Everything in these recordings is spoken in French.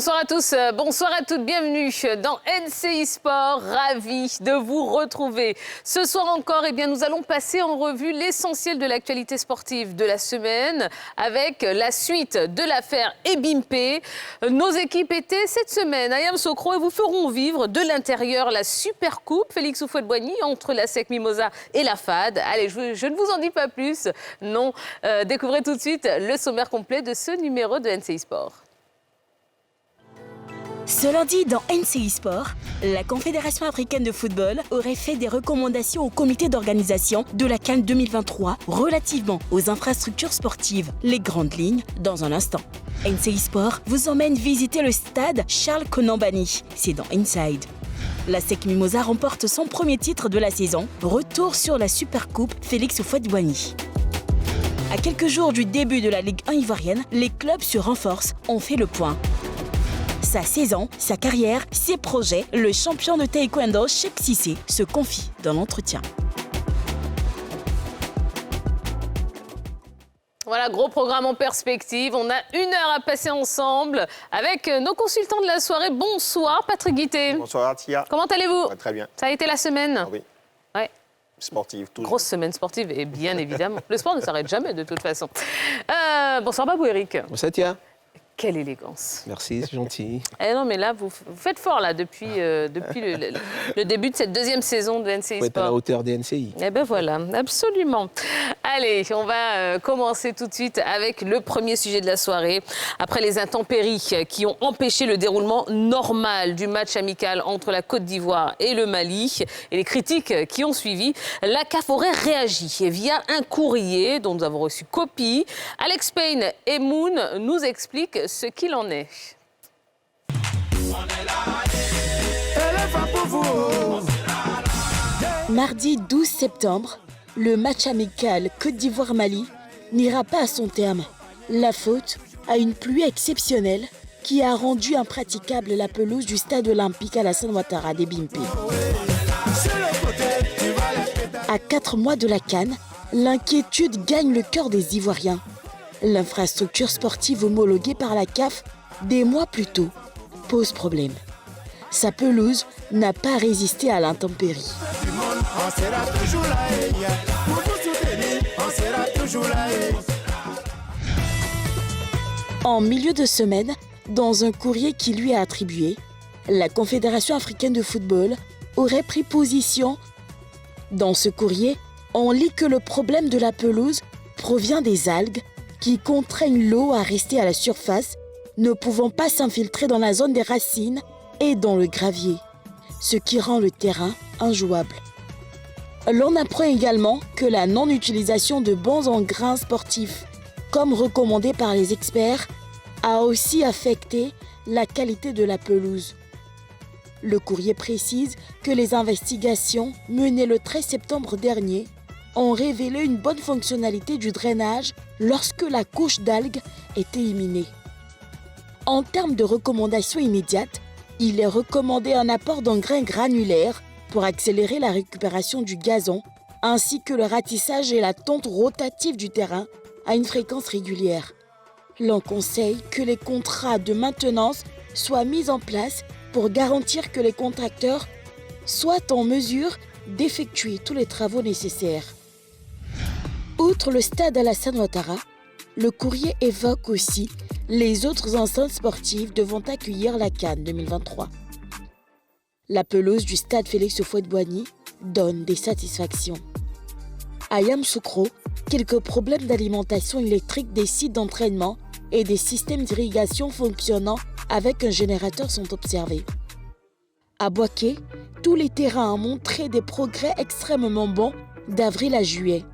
Bonsoir à tous, bonsoir à toutes, bienvenue dans NCI Sport, ravi de vous retrouver. Ce soir encore, nous allons passer en revue l'essentiel de l'actualité sportive de la semaine avec la suite de l'affaire Ebimpe. Nos équipes étaient cette semaine à Yamoussoukro et vous feront vivre de l'intérieur la Super Coupe Félix Houphouët-Boigny entre la SEC Mimosa et la FAD. Allez, je ne vous en dis pas plus, non, découvrez tout de suite le sommaire complet de ce numéro de NCI Sport. Ce lundi, dans NCI Sport, la Confédération africaine de football aurait fait des recommandations au comité d'organisation de la CAN 2023 relativement aux infrastructures sportives. Les grandes lignes, dans un instant. NCI Sport vous emmène visiter le stade Charles Konambani. C'est dans Inside. La SEC Mimosa remporte son premier titre de la saison. Retour sur la Super Coupe Félix Houphouët-Boigny. À quelques jours du début de la Ligue 1 ivoirienne, les clubs se renforcent, on fait le point. Sa saison, sa carrière, ses projets, le champion de taekwondo Cheick Cissé se confie dans l'entretien. Voilà, gros programme en perspective. On a 1 heure à passer ensemble avec nos consultants de la soirée. Bonsoir Patrick Guité. Bonsoir Tia. Comment allez-vous? Très bien. Ça a été la semaine? Ah oui. Ouais. Sportive, toujours. Grosse semaine sportive, et bien évidemment. Le sport ne s'arrête jamais de toute façon. Bonsoir Babou Eric. Bonsoir Tia. Quelle élégance. Merci, c'est gentil. Eh non, mais là, vous faites fort là, depuis le début de cette deuxième saison de NCI Faut être à la Sport. hauteur des NCI. Eh bien voilà, absolument. Allez, on va commencer tout de suite avec le premier sujet de la soirée. Après les intempéries qui ont empêché le déroulement normal du match amical entre la Côte d'Ivoire et le Mali et les critiques qui ont suivi, la CAF aurait réagi via un courrier dont nous avons reçu copie. Alex Payne et Moon nous expliquent ce qu'il en est. Mardi 12 septembre, le match amical Côte d'Ivoire-Mali n'ira pas à son terme. La faute à une pluie exceptionnelle qui a rendu impraticable la pelouse du stade olympique Alassane Ouattara d'Ebimpe. À 4 mois de la CAN, l'inquiétude gagne le cœur des Ivoiriens. L'infrastructure sportive homologuée par la CAF des mois plus tôt pose problème. Sa pelouse n'a pas résisté à l'intempérie. En milieu de semaine, dans un courrier qui lui a attribué, la Confédération africaine de football aurait pris position. Dans ce courrier, on lit que le problème de la pelouse provient des algues qui contraignent l'eau à rester à la surface, ne pouvant pas s'infiltrer dans la zone des racines et dans le gravier, ce qui rend le terrain injouable. L'on apprend également que la non-utilisation de bons engrais sportifs, comme recommandé par les experts, a aussi affecté la qualité de la pelouse. Le courrier précise que les investigations menées le 13 septembre dernier ont révélé une bonne fonctionnalité du drainage lorsque la couche d'algues était éliminée. En termes de recommandations immédiates, il est recommandé un apport d'engrais granulaires pour accélérer la récupération du gazon, ainsi que le ratissage et la tonte rotative du terrain à une fréquence régulière. L'on conseille que les contrats de maintenance soient mis en place pour garantir que les contracteurs soient en mesure d'effectuer tous les travaux nécessaires. Outre le stade Alassane Ouattara, le courrier évoque aussi les autres enceintes sportives devant accueillir la CAN 2023. La pelouse du stade Félix Houphouët-Boigny donne des satisfactions. À Yamoussoukro, quelques problèmes d'alimentation électrique des sites d'entraînement et des systèmes d'irrigation fonctionnant avec un générateur sont observés. À Bouaké, tous les terrains ont montré des progrès extrêmement bons d'avril à juillet.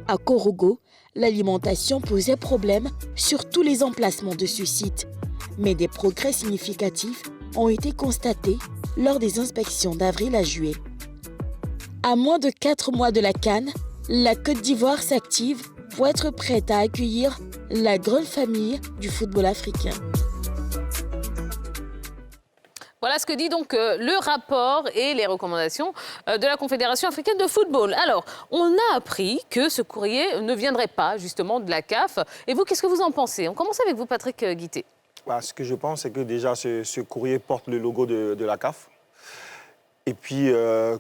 À Korogo, l'alimentation posait problème sur tous les emplacements de ce site, mais des progrès significatifs ont été constatés lors des inspections d'avril à juillet. À moins de 4 mois de la CAN, la Côte d'Ivoire s'active pour être prête à accueillir la grande famille du football africain. Voilà ce que dit donc le rapport et les recommandations de la Confédération africaine de football. Alors, on a appris que ce courrier ne viendrait pas justement de la CAF. Et vous, qu'est-ce que vous en pensez? On commence avec vous, Patrick Guité. Ce que je pense, c'est que déjà, ce courrier porte le logo de la CAF. Et puis,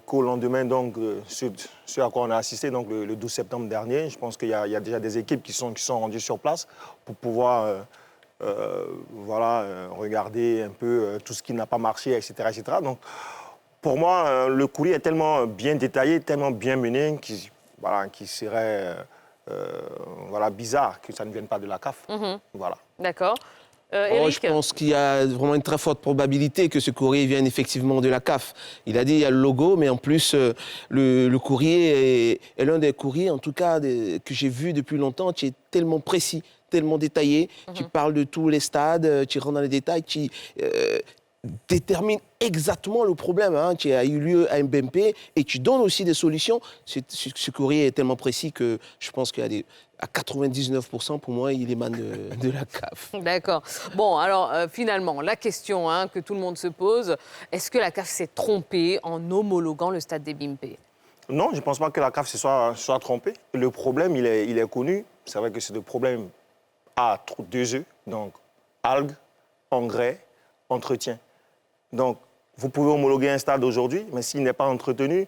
qu'au lendemain, donc, ce à quoi on a assisté donc, le 12 septembre dernier, je pense qu'il y a déjà des équipes qui sont rendues sur place pour pouvoir regarder un peu tout ce qui n'a pas marché, etc., etc. Donc, pour moi, le courrier est tellement bien détaillé, tellement bien mené, qui serait bizarre que ça ne vienne pas de la CAF. Voilà. D'accord. Je pense qu'il y a vraiment une très forte probabilité que ce courrier vienne effectivement de la CAF. Il a dit qu'il y a le logo, mais en plus, le courrier est l'un des courriers, en tout cas, que j'ai vu depuis longtemps, qui est tellement précis, tellement détaillé. Tu parles de tous les stades, tu rentres dans les détails, tu détermines exactement le problème qui a eu lieu à Mbempe et tu donnes aussi des solutions. Ce courrier est tellement précis que je pense qu'il y a à 99%, pour moi, il émane de la CAF. D'accord. Bon, alors finalement, la question que tout le monde se pose, est-ce que la CAF s'est trompée en homologuant le stade des Bimpe? Non, je ne pense pas que la CAF se soit trompée. Le problème, il est connu. C'est vrai que c'est le problème à 2 œufs, donc algues, engrais, entretien. Donc, vous pouvez homologuer un stade aujourd'hui, mais s'il n'est pas entretenu,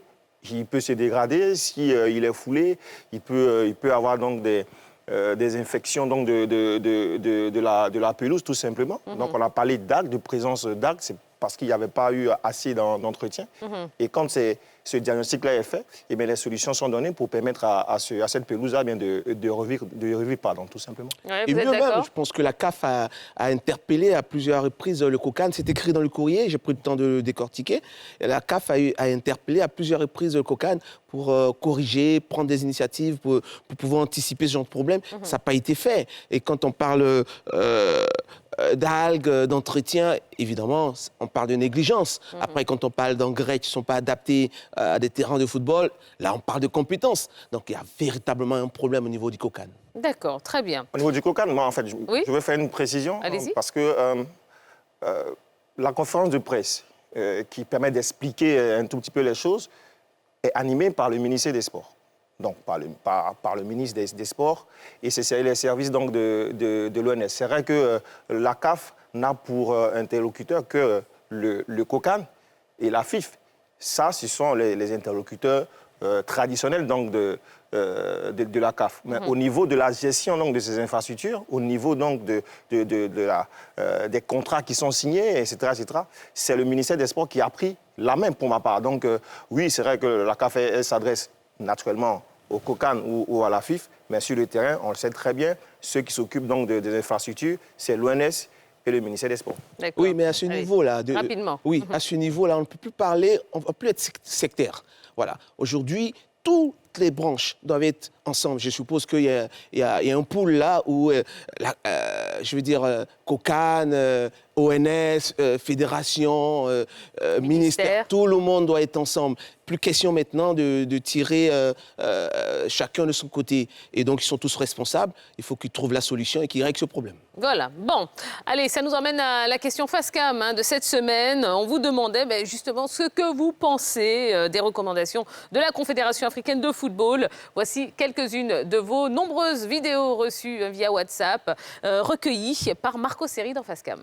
il peut se dégrader. S'il est foulé, il peut avoir donc des infections donc de la pelouse, tout simplement. Donc, on a parlé d'algues, de présence d'algues. C'est parce qu'il n'y avait pas eu assez d'entretien. Et quand ce diagnostic-là est fait, eh bien, les solutions sont données pour permettre à cette pelouse-là de revivre, tout simplement. Ouais, et mieux même, je pense que la CAF a interpellé à plusieurs reprises le COCAN. C'est écrit dans le courrier, j'ai pris le temps de le décortiquer. Et la CAF a interpellé à plusieurs reprises le COCAN pour corriger, prendre des initiatives, pour pouvoir anticiper ce genre de problème. Ça n'a pas été fait. Et quand on parle d'algues, d'entretien, évidemment, on parle de négligence. Après, quand on parle d'engrais qui ne sont pas adaptés à des terrains de football, là, on parle de compétences. Donc, il y a véritablement un problème au niveau du COCAN. D'accord, très bien. Au niveau du COCAN, moi, en fait, je veux faire une précision. Allez-y. Parce que la conférence de presse qui permet d'expliquer un tout petit peu les choses est animée par le ministère des Sports. Donc, par le ministre des Sports, et c'est les services donc, de l'ONS. C'est vrai que la CAF n'a pour interlocuteur que le COCAN et la FIF. Ça, ce sont les interlocuteurs traditionnels donc, de la CAF. Mais au niveau de la gestion donc, de ces infrastructures, au niveau donc, des contrats qui sont signés, etc., c'est le ministère des Sports qui a pris la main pour ma part. Donc, oui, c'est vrai que la CAF elle s'adresse naturellement au COCAN ou à la FIF, mais sur le terrain, on le sait très bien, ceux qui s'occupent donc des infrastructures, c'est l'ONS et le ministère des Sports. Oui, mais à ce niveau-là... Rapidement. Oui, à ce niveau-là, on ne peut plus parler, on ne va plus être sectaire. Voilà. Aujourd'hui, toutes les branches doivent être ensemble. Je suppose qu'il y a un pool là où, COCAN, ONS, fédération, ministère, tout le monde doit être ensemble. Plus question maintenant de tirer chacun de son côté. Et donc, ils sont tous responsables. Il faut qu'ils trouvent la solution et qu'ils règlent ce problème. Voilà. Bon, allez, ça nous emmène à la question FASCAM de cette semaine. On vous demandait justement ce que vous pensez des recommandations de la Confédération africaine de football. Voici quelques-unes de vos nombreuses vidéos reçues via WhatsApp, recueillies par Marco Seri dans FASCAM.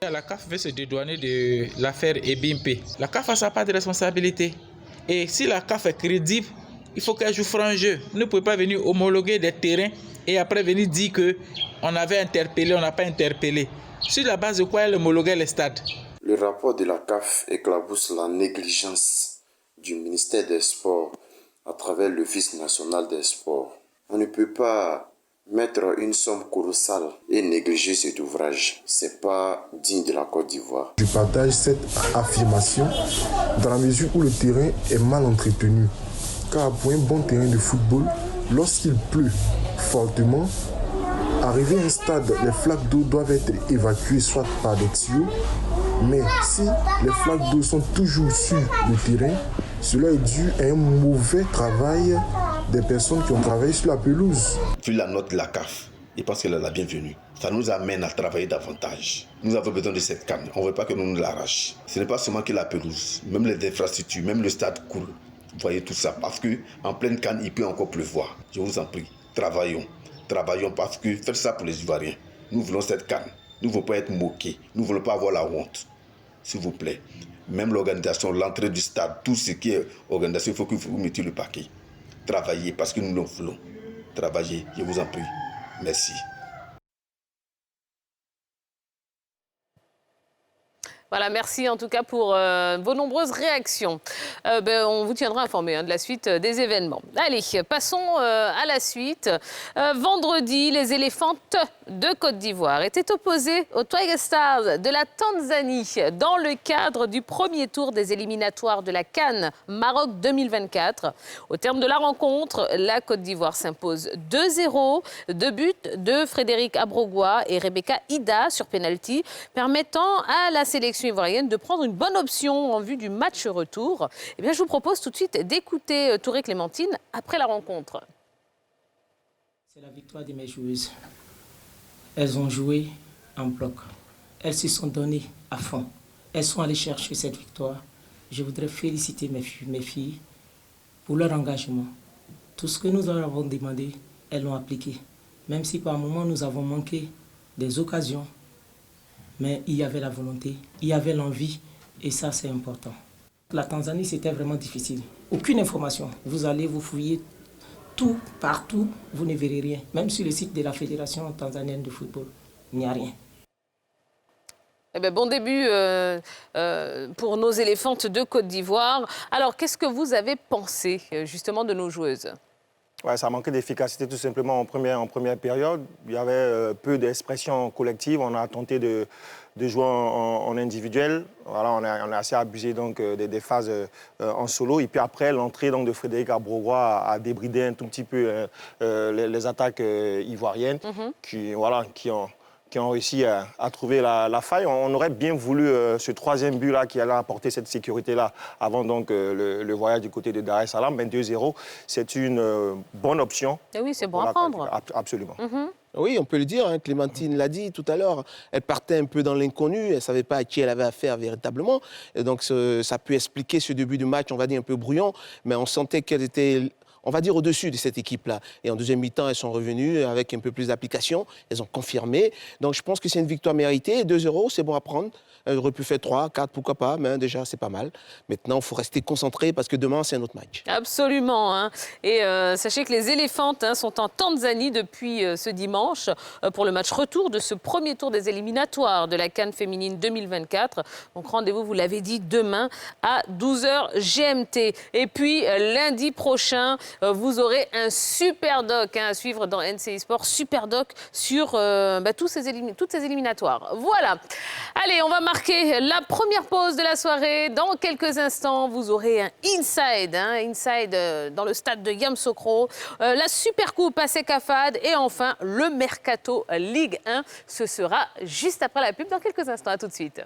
La CAF veut se dédouaner de l'affaire Ebimpe. La CAF a sa part de responsabilité. Et si la CAF est crédible, il faut qu'elle joue franc jeu. Vous ne pouvez pas venir homologuer des terrains et après venir dire qu'on avait interpellé, on n'a pas interpellé. Sur la base de quoi elle homologuait les stades? Le rapport de la CAF éclabousse la négligence du ministère des Sports à travers l'Office national des sports. On ne peut pas mettre une somme colossale et négliger cet ouvrage. C'est pas digne de la Côte d'Ivoire. Je partage cette affirmation dans la mesure où le terrain est mal entretenu. Car pour un bon terrain de football, lorsqu'il pleut fortement, arrivé à un stade, les flaques d'eau doivent être évacuées soit par des tuyaux, mais si les flaques d'eau sont toujours sur le terrain, cela est dû à un mauvais travail des personnes qui ont travaillé sur la pelouse. Vu la note de la CAF, je pense qu'elle est la bienvenue. Ça nous amène à travailler davantage. Nous avons besoin de cette canne. On ne veut pas que nous l'arrachions. Ce n'est pas seulement que la pelouse, même les infrastructures, même le stade coule. voyez tout ça. Parce qu'en pleine canne, il peut encore pleuvoir. Je vous en prie, travaillons. Travaillons parce que faites ça pour les Ivoiriens. Nous voulons cette canne. Nous ne voulons pas être moqués. Nous ne voulons pas avoir la honte. S'il vous plaît. Même l'organisation, l'entrée du stade, tout ce qui est organisation, il faut que vous mettiez le paquet. Travaillez parce que nous le voulons. Travaillez, je vous en prie. Merci. Voilà, merci en tout cas pour vos nombreuses réactions. On vous tiendra informé de la suite des événements. Allez, passons à la suite. Vendredi, les Éléphantes de Côte d'Ivoire étaient opposés aux Tiger Stars de la Tanzanie dans le cadre du premier tour des éliminatoires de la CAN Maroc 2024. Au terme de la rencontre, la Côte d'Ivoire s'impose 2-0. 2 buts de Frédéric Abrogua et Rebecca Ida sur pénalty, permettant à la sélection ivoirienne de prendre une bonne option en vue du match retour. Eh bien, je vous propose tout de suite d'écouter Touré Clémentine après la rencontre. C'est la victoire de mes joueuses. Elles ont joué en bloc. Elles se sont données à fond. Elles sont allées chercher cette victoire. Je voudrais féliciter mes filles pour leur engagement. Tout ce que nous leur avons demandé, elles l'ont appliqué. Même si par moments nous avons manqué des occasions, mais il y avait la volonté, il y avait l'envie, et ça c'est important. La Tanzanie, c'était vraiment difficile. Aucune information. Vous allez vous fouiller tout, partout, vous ne verrez rien. Même sur le site de la Fédération tanzanienne de football, il n'y a rien. Eh bien, bon début pour nos Éléphantes de Côte d'Ivoire. Alors, qu'est-ce que vous avez pensé justement de nos joueuses ? Ouais, ça manquait d'efficacité tout simplement en première période. Il y avait peu d'expression collective. On a tenté de jouer en individuel. Voilà, on a assez abusé donc, des phases en solo. Et puis après, l'entrée donc, de Frédéric Abrogua a débridé un tout petit peu les attaques ivoiriennes qui ont réussi à trouver la faille. On aurait bien voulu ce troisième but-là qui allait apporter cette sécurité-là avant donc, le voyage du côté de Dar es Salaam. Mais 2-0, c'est une bonne option. Et oui, c'est bon à prendre. Absolument. Oui, on peut le dire, hein, Clémentine l'a dit tout à l'heure, elle partait un peu dans l'inconnu, elle ne savait pas à qui elle avait affaire véritablement. Et donc ça peut expliquer ce début de match, on va dire un peu brouillon, mais on sentait qu'elle était, on va dire, au-dessus de cette équipe-là. Et en deuxième mi-temps, elles sont revenues avec un peu plus d'application, elles ont confirmé. Donc je pense que c'est une victoire méritée. 2-0, c'est bon à prendre. Elle aurait pu faire 3, 4, pourquoi pas, mais déjà, c'est pas mal. Maintenant, il faut rester concentré parce que demain, c'est un autre match. Absolument. Hein. Et sachez que les Éléphantes sont en Tanzanie depuis ce dimanche pour le match retour de ce premier tour des éliminatoires de la CAN féminine 2024. Donc rendez-vous, vous l'avez dit, demain à 12h GMT. Et puis, lundi prochain, vous aurez un super doc à suivre dans NCI Sport. Super doc sur toutes ces éliminatoires. Voilà. Allez, on va marquer la première pause de la soirée. Dans quelques instants, vous aurez un inside dans le stade de Yamoussoukro, la Super Coupe à Sekafad et enfin le Mercato Ligue 1. Ce sera juste après la pub dans quelques instants. À tout de suite.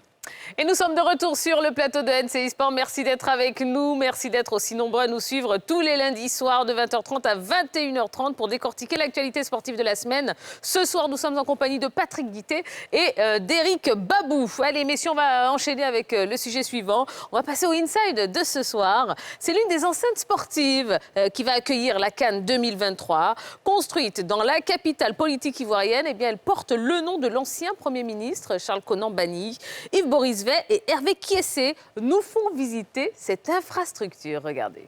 Et nous sommes de retour sur le plateau de NCI Sport. Merci d'être avec nous. Merci d'être aussi nombreux à nous suivre tous les lundis soirs de 20h30 à 21h30 pour décortiquer l'actualité sportive de la semaine. Ce soir, nous sommes en compagnie de Patrick Guité et d'Éric Babou. Allez, messieurs, on va enchaîner avec le sujet suivant. On va passer au Inside de ce soir. C'est l'une des enceintes sportives qui va accueillir la CAN 2023. Construite dans la capitale politique ivoirienne, eh bien, elle porte le nom de l'ancien Premier ministre Charles Konan Banny. Yves Boris Vey et Hervé Kiessé nous font visiter cette infrastructure. Regardez.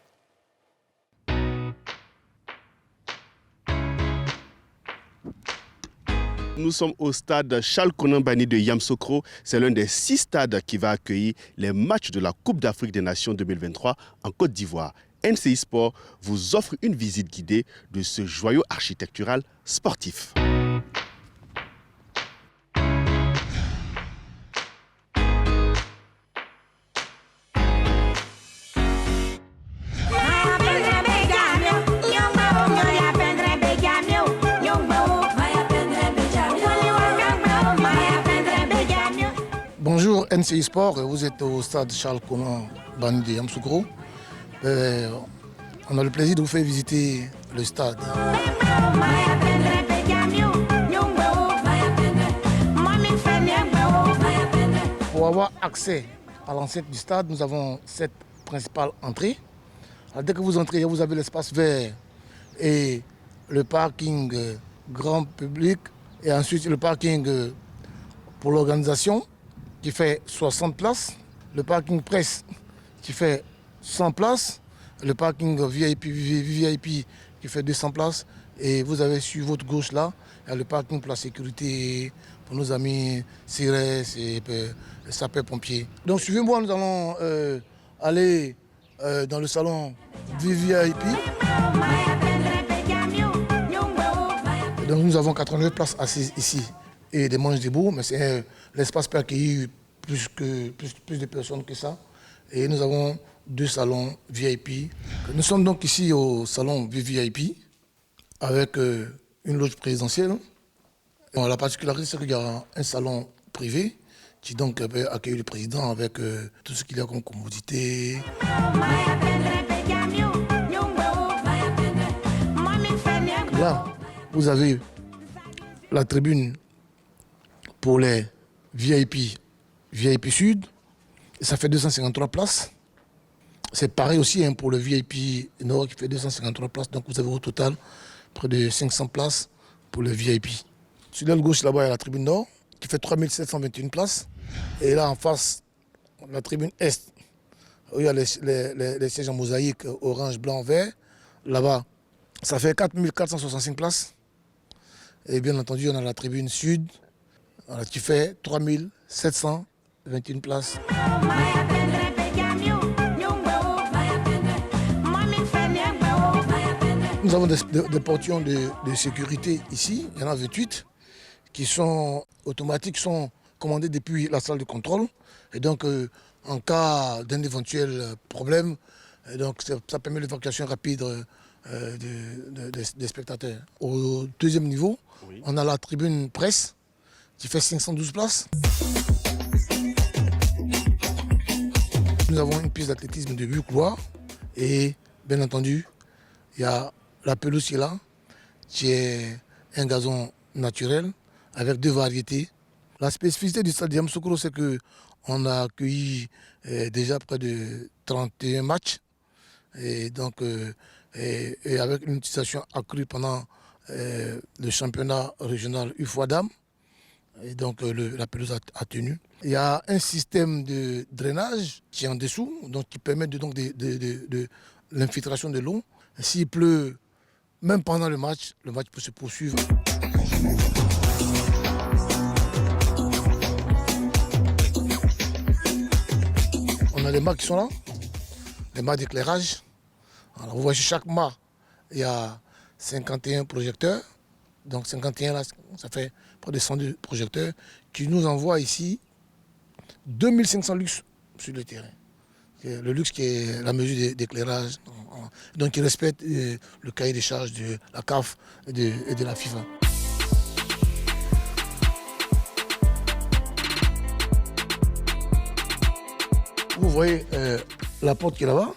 Nous sommes au stade Charles Konan Banny de Yamoussoukro. C'est l'un des 6 stades qui va accueillir les matchs de la Coupe d'Afrique des Nations 2023 en Côte d'Ivoire. NCI Sport vous offre une visite guidée de ce joyau architectural sportif. Bonjour NCI Sport, vous êtes au stade Charles Konan Banny de Yamoussoukro. On a le plaisir de vous faire visiter le stade. Pour avoir accès à l'enceinte du stade, nous avons 7 principales entrées. Alors, dès que vous entrez, vous avez l'espace vert et le parking grand public et ensuite le parking pour l'organisation qui fait 60 places, le parking presse qui fait 100 places, le parking VIP qui fait 200 places et vous avez sur votre gauche là le parking pour la sécurité, pour nos amis CIRES et sapeurs-pompiers. Donc suivez-moi, nous allons aller dans le salon VIP. Donc nous avons 89 places assises ici et des manches debout, mais l'espace peut accueillir plus de personnes que ça. Et nous avons 2 salons VIP. Nous sommes donc ici au salon VIP avec une loge présidentielle. Bon, la particularité, c'est qu'il y a un salon privé qui donc peut accueillir le président avec tout ce qu'il y a comme commodité. Là, vous avez la tribune pour les VIP Sud. Et ça fait 253 places. C'est pareil aussi pour le VIP Nord qui fait 253 places. Donc vous avez au total près de 500 places pour le VIP. Sur l'aile gauche, là-bas, il y a la tribune Nord qui fait 3721 places. Et là, en face, la tribune Est, où il y a les sièges en mosaïque orange, blanc, vert. Là-bas, ça fait 4465 places. Et bien entendu, on a la tribune Sud qui fait 3721 places. Nous avons des portions de sécurité ici, il y en a 28, qui sont automatiques, sont commandées depuis la salle de contrôle. Et donc, en cas d'un éventuel problème, donc ça permet l'évacuation rapide des spectateurs. Au deuxième niveau, oui, on a la tribune presse qui fait 512 places. Nous avons une piste d'athlétisme de 8 couloirs et bien entendu, il y a la pelouse qui est là, qui est un gazon naturel avec 2 variétés. La spécificité du stade Yamoussoukro, c'est qu'on a accueilli déjà près de 31 matchs et donc et avec une utilisation accrue pendant le championnat régional UFOADAM. Et donc la pelouse a tenu. Il y a un système de drainage qui est en dessous, donc qui permet de l'infiltration de l'eau. S'il pleut, même pendant le match peut se poursuivre. On a les mâts qui sont là, les mâts d'éclairage. Alors vous voyez, chaque mât, il y a 51 projecteurs. Donc 51 là, ça fait près de 102 projecteurs qui nous envoient ici 2500 lux sur le terrain. Le luxe qui est la mesure d'éclairage, donc qui respecte le cahier des charges de la CAF et de la FIFA. Vous voyez la porte qui est là-bas.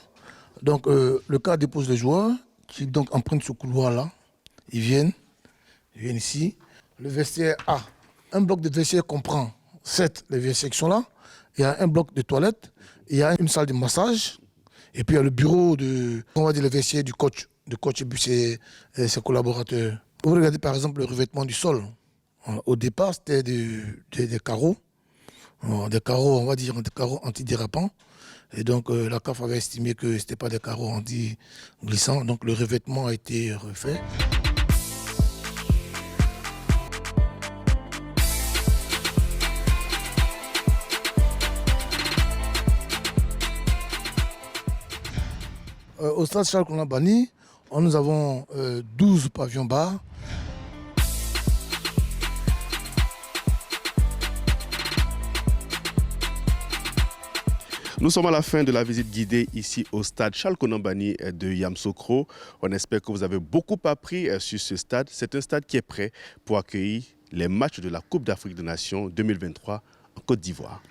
Donc le cadre dépose les joueurs qui donc empruntent ce couloir-là. Ils viennent ici. Le vestiaire A. Un bloc de vestiaire comprend 7 les vestiaires qui sont là. Il y a un bloc de toilettes. Il y a une salle de massage. Et puis il y a le bureau on va dire le vestiaire du coach et puis ses collaborateurs. Vous regardez par exemple le revêtement du sol. Au départ, c'était des carreaux. Des carreaux, on va dire des carreaux antidérapants. Et donc la CAF avait estimé que ce n'était pas des carreaux anti-glissants. Donc le revêtement a été refait. Au stade Charles Konan Banny, nous avons 12 pavillons bars. Nous sommes à la fin de la visite guidée ici au stade Charles Konan Banny de Yamoussoukro. On espère que vous avez beaucoup appris sur ce stade. C'est un stade qui est prêt pour accueillir les matchs de la Coupe d'Afrique des Nations 2023 en Côte d'Ivoire.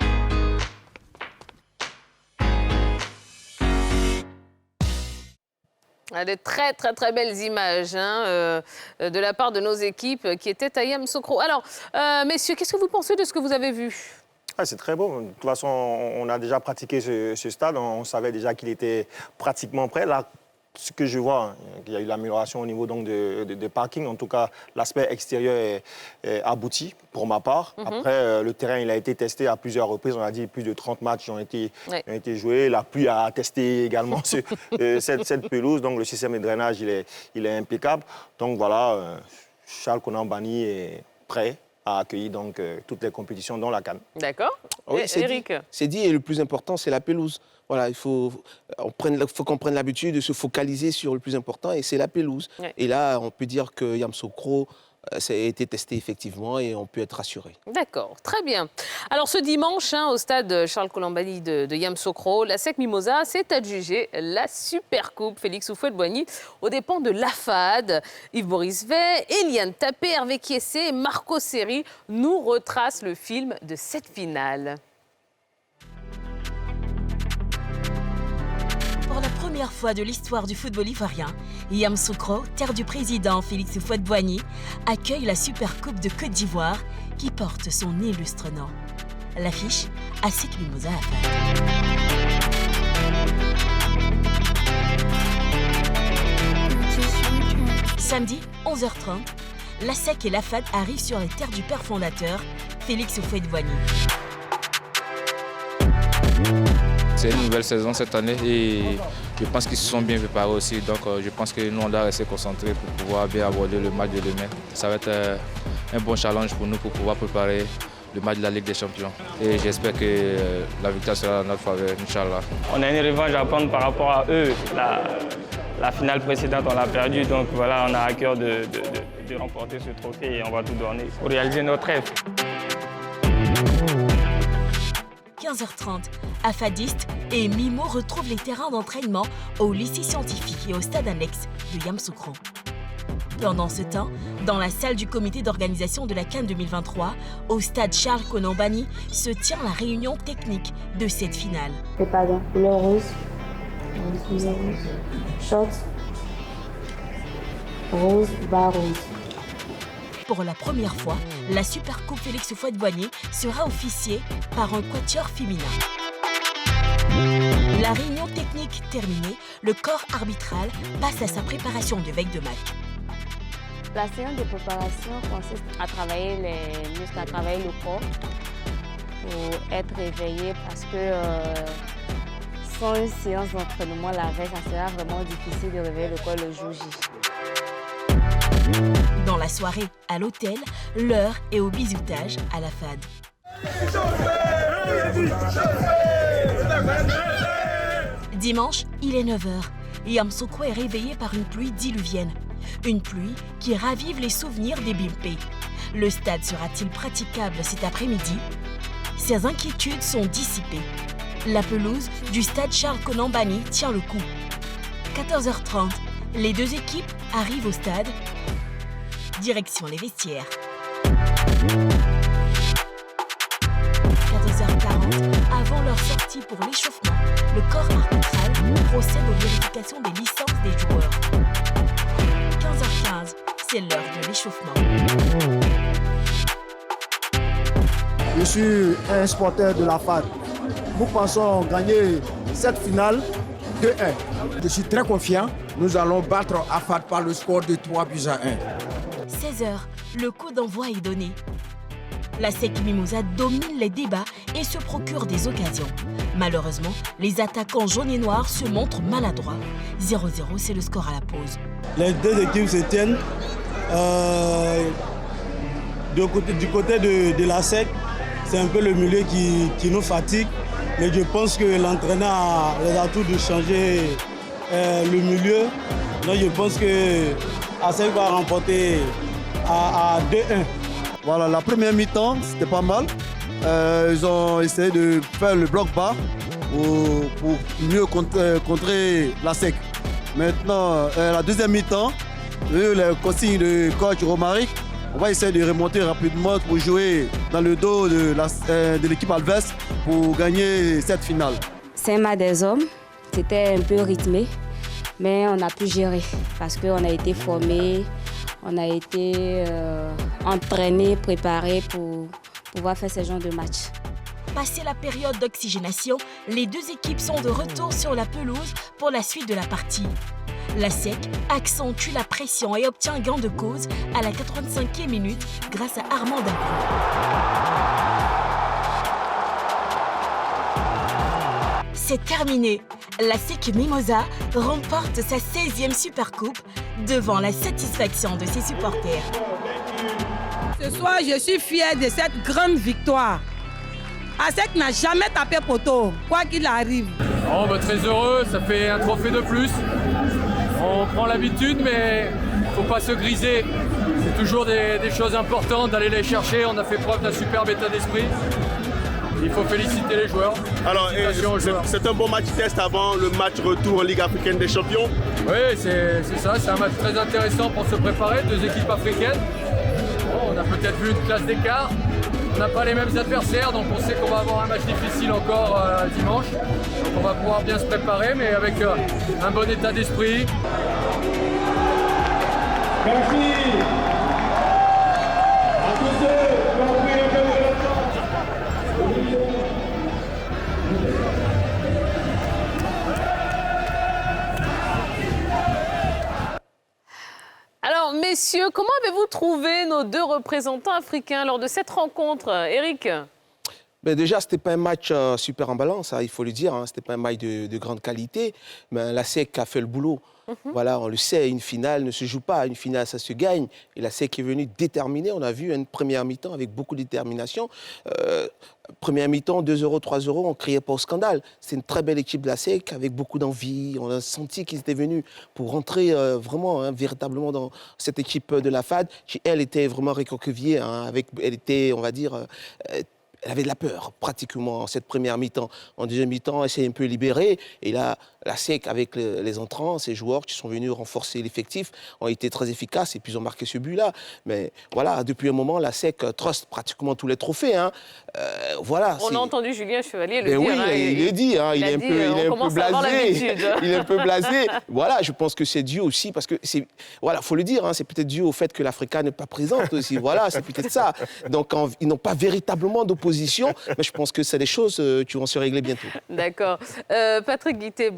Des très belles images de la part de nos équipes qui étaient à Yamoussoukro. Alors, messieurs, qu'est-ce que vous pensez de ce que vous avez vu ? C'est très beau. De toute façon, on a déjà pratiqué ce stade. On savait déjà qu'il était pratiquement prêt. La ce que je vois, il y a eu l'amélioration au niveau donc, de parking. En tout cas, l'aspect extérieur est abouti pour ma part. Après, le terrain il a été testé à plusieurs reprises. On a dit plus de 30 matchs ont été joués. La pluie a testé également cette pelouse. Donc, le système de drainage, il est impeccable. Donc, voilà, Charles Konan Banny est prêt à accueillir donc, toutes les compétitions dans la CAN. D'accord. Oui, Eric. C'est dit, et le plus important, c'est la pelouse. Voilà, il faut qu'on prenne l'habitude de se focaliser sur le plus important, et c'est la pelouse. Ouais. Et là, on peut dire que Yamoussoukro, ça a été testé effectivement, et on peut être rassuré. D'accord, très bien. Alors ce dimanche, au stade Charles Konan Banny de Yamoussoukro, la SEC Mimosa s'est adjugée la Super Coupe Félix Houphouët-Boigny aux dépens de l'AFAD. Yves-Boris Vey, Eliane Tapé, Hervé Kiessé et Marco Seri nous retracent le film de cette finale. Pour la première fois de l'histoire du football ivoirien, Yamoussoukro, terre du président Félix Houphouët-Boigny, accueille la Super Coupe de Côte d'Ivoire qui porte son illustre nom. L'affiche à SEC Mimosa AFAD. Samedi, 11h30, la SEC et l'AFAD arrivent sur les terres du père fondateur, Félix Houphouët-Boigny. C'est une nouvelle saison cette année et je pense qu'ils se sont bien préparés aussi. Donc je pense que nous, on doit rester concentrés pour pouvoir bien aborder le match de demain. Ça va être un bon challenge pour nous pour pouvoir préparer le match de la Ligue des Champions. Et j'espère que la victoire sera dans notre faveur, Inch'Allah. On a une revanche à prendre par rapport à eux. La finale précédente, on l'a perdue. Donc voilà, on a à cœur de remporter ce trophée et on va tout donner pour réaliser notre rêve. 15h30, Afadistes et Mimo retrouvent les terrains d'entraînement au lycée scientifique et au stade annexe de Yamoussoukro. Pendant ce temps, dans la salle du comité d'organisation de la CAN 2023, au stade Charles Konan Banny, se tient la réunion technique de cette finale. Pardon, couleur rose, short, rose, bas rose. Pour la première fois, la Super Coupe Félix Houphouët-Boigny sera officiée par un quatuor féminin. La réunion technique terminée, le corps arbitral passe à sa préparation de veille de match. La séance de préparation consiste à travailler les muscles, à travailler le corps pour être réveillé parce que sans une séance d'entraînement la veille, ça sera vraiment difficile de réveiller le corps le jour J. Dans la soirée, à l'hôtel, l'heure est au bisoutage à la FAD. Dimanche, il est 9h et Yamoussoukro est réveillé par une pluie diluvienne. Une pluie qui ravive les souvenirs des Bimpe. Le stade sera-t-il praticable cet après-midi? Ces inquiétudes sont dissipées. La pelouse du stade Charles Konan Banny tient le coup. 14h30, les deux équipes arrivent au stade. Direction les vestiaires. 14h40, avant leur sortie pour l'échauffement, le corps arbitral procède aux vérifications des licences des joueurs. 15h15, c'est l'heure de l'échauffement. Je suis un supporter de la FAD. Nous pensons gagner cette finale 2-1. Je suis très confiant. Nous allons battre AFAD par le score de 3-1. 16h, le coup d'envoi est donné. La SEC Mimosa domine les débats et se procure des occasions. Malheureusement, les attaquants jaunes et noirs se montrent maladroits. 0-0, c'est le score à la pause. Les deux équipes se tiennent. Du côté de la SEC, c'est un peu le milieu qui nous fatigue. Mais je pense que l'entraîneur a les atouts de changer le milieu. Donc je pense que la SEC va remporter à 2-1. Voilà, la première mi-temps, c'était pas mal. Ils ont essayé de faire le bloc bas pour mieux contrer la SEC. Maintenant, la deuxième mi-temps, les consignes de coach Romaric, on va essayer de remonter rapidement pour jouer dans le dos de l'équipe adverse pour gagner cette finale. C'est un match des hommes, c'était un peu rythmé, mais on a pu gérer parce qu'on a été formés, on a été entraînés, préparés pour pouvoir faire ce genre de match. Passé la période d'oxygénation, les deux équipes sont de retour sur la pelouse pour la suite de la partie. La SEC accentue la pression et obtient gain de cause à la 85e minute grâce à Armand Dagrou. C'est terminé. La SEC Mimosa remporte sa 16e Supercoupe devant la satisfaction de ses supporters. Ce soir, je suis fière de cette grande victoire. ASEC n'a jamais tapé poteau, quoi qu'il arrive. Oh, très heureux, ça fait un trophée de plus. On prend l'habitude, mais il ne faut pas se griser. C'est toujours des choses importantes d'aller les chercher. On a fait preuve d'un superbe état d'esprit. Il faut féliciter les joueurs. Alors, c'est un bon match test avant le match retour en Ligue africaine des champions. Oui, c'est ça. C'est un match très intéressant pour se préparer. Deux équipes africaines. Bon, on a peut-être vu une classe d'écart. On n'a pas les mêmes adversaires, donc on sait qu'on va avoir un match difficile encore dimanche. Donc on va pouvoir bien se préparer, mais avec un bon état d'esprit. Merci à tous ceux qui ont pris un peu de temps. Alors, messieurs, comment avez-vous trouvé nos deux représentants africains lors de cette rencontre, Eric? Déjà, ce n'était pas un match super en balance, il faut le dire. Ce n'était pas un match de grande qualité. Mais la SEC a fait le boulot. Voilà, on le sait, une finale ne se joue pas. Une finale, ça se gagne. Et la SEC est venue déterminée. On a vu une première mi-temps avec beaucoup de détermination. Première mi-temps, 2-0, 3-0, on ne criait pas au scandale. C'est une très belle équipe de la SEC avec beaucoup d'envie. On a senti qu'ils étaient venus pour rentrer vraiment, véritablement dans cette équipe de la FAD, qui, elle, était vraiment récoquevillée. Elle était, on va dire... elle avait de la peur, pratiquement, en cette première mi-temps. En deuxième mi-temps, elle s'est un peu libérée. Et là, la SEC, avec les entrants, ces joueurs qui sont venus renforcer l'effectif, ont été très efficaces et puis ils ont marqué ce but-là. Mais voilà, depuis un moment, la SEC truste pratiquement tous les trophées. Voilà. On a entendu Julien Chevalier le dire. Oui, il le dit. Il est un peu blasé. Il est un peu blasé. Voilà, je pense que c'est dû aussi, parce que voilà, faut le dire, c'est peut-être dû au fait que l'Africa n'est pas présente aussi. Voilà, c'est peut-être ça. Donc, ils n'ont pas véritablement d'opposition, mais je pense que c'est des choses qui vont se régler bientôt. D'accord. Patrick Guité,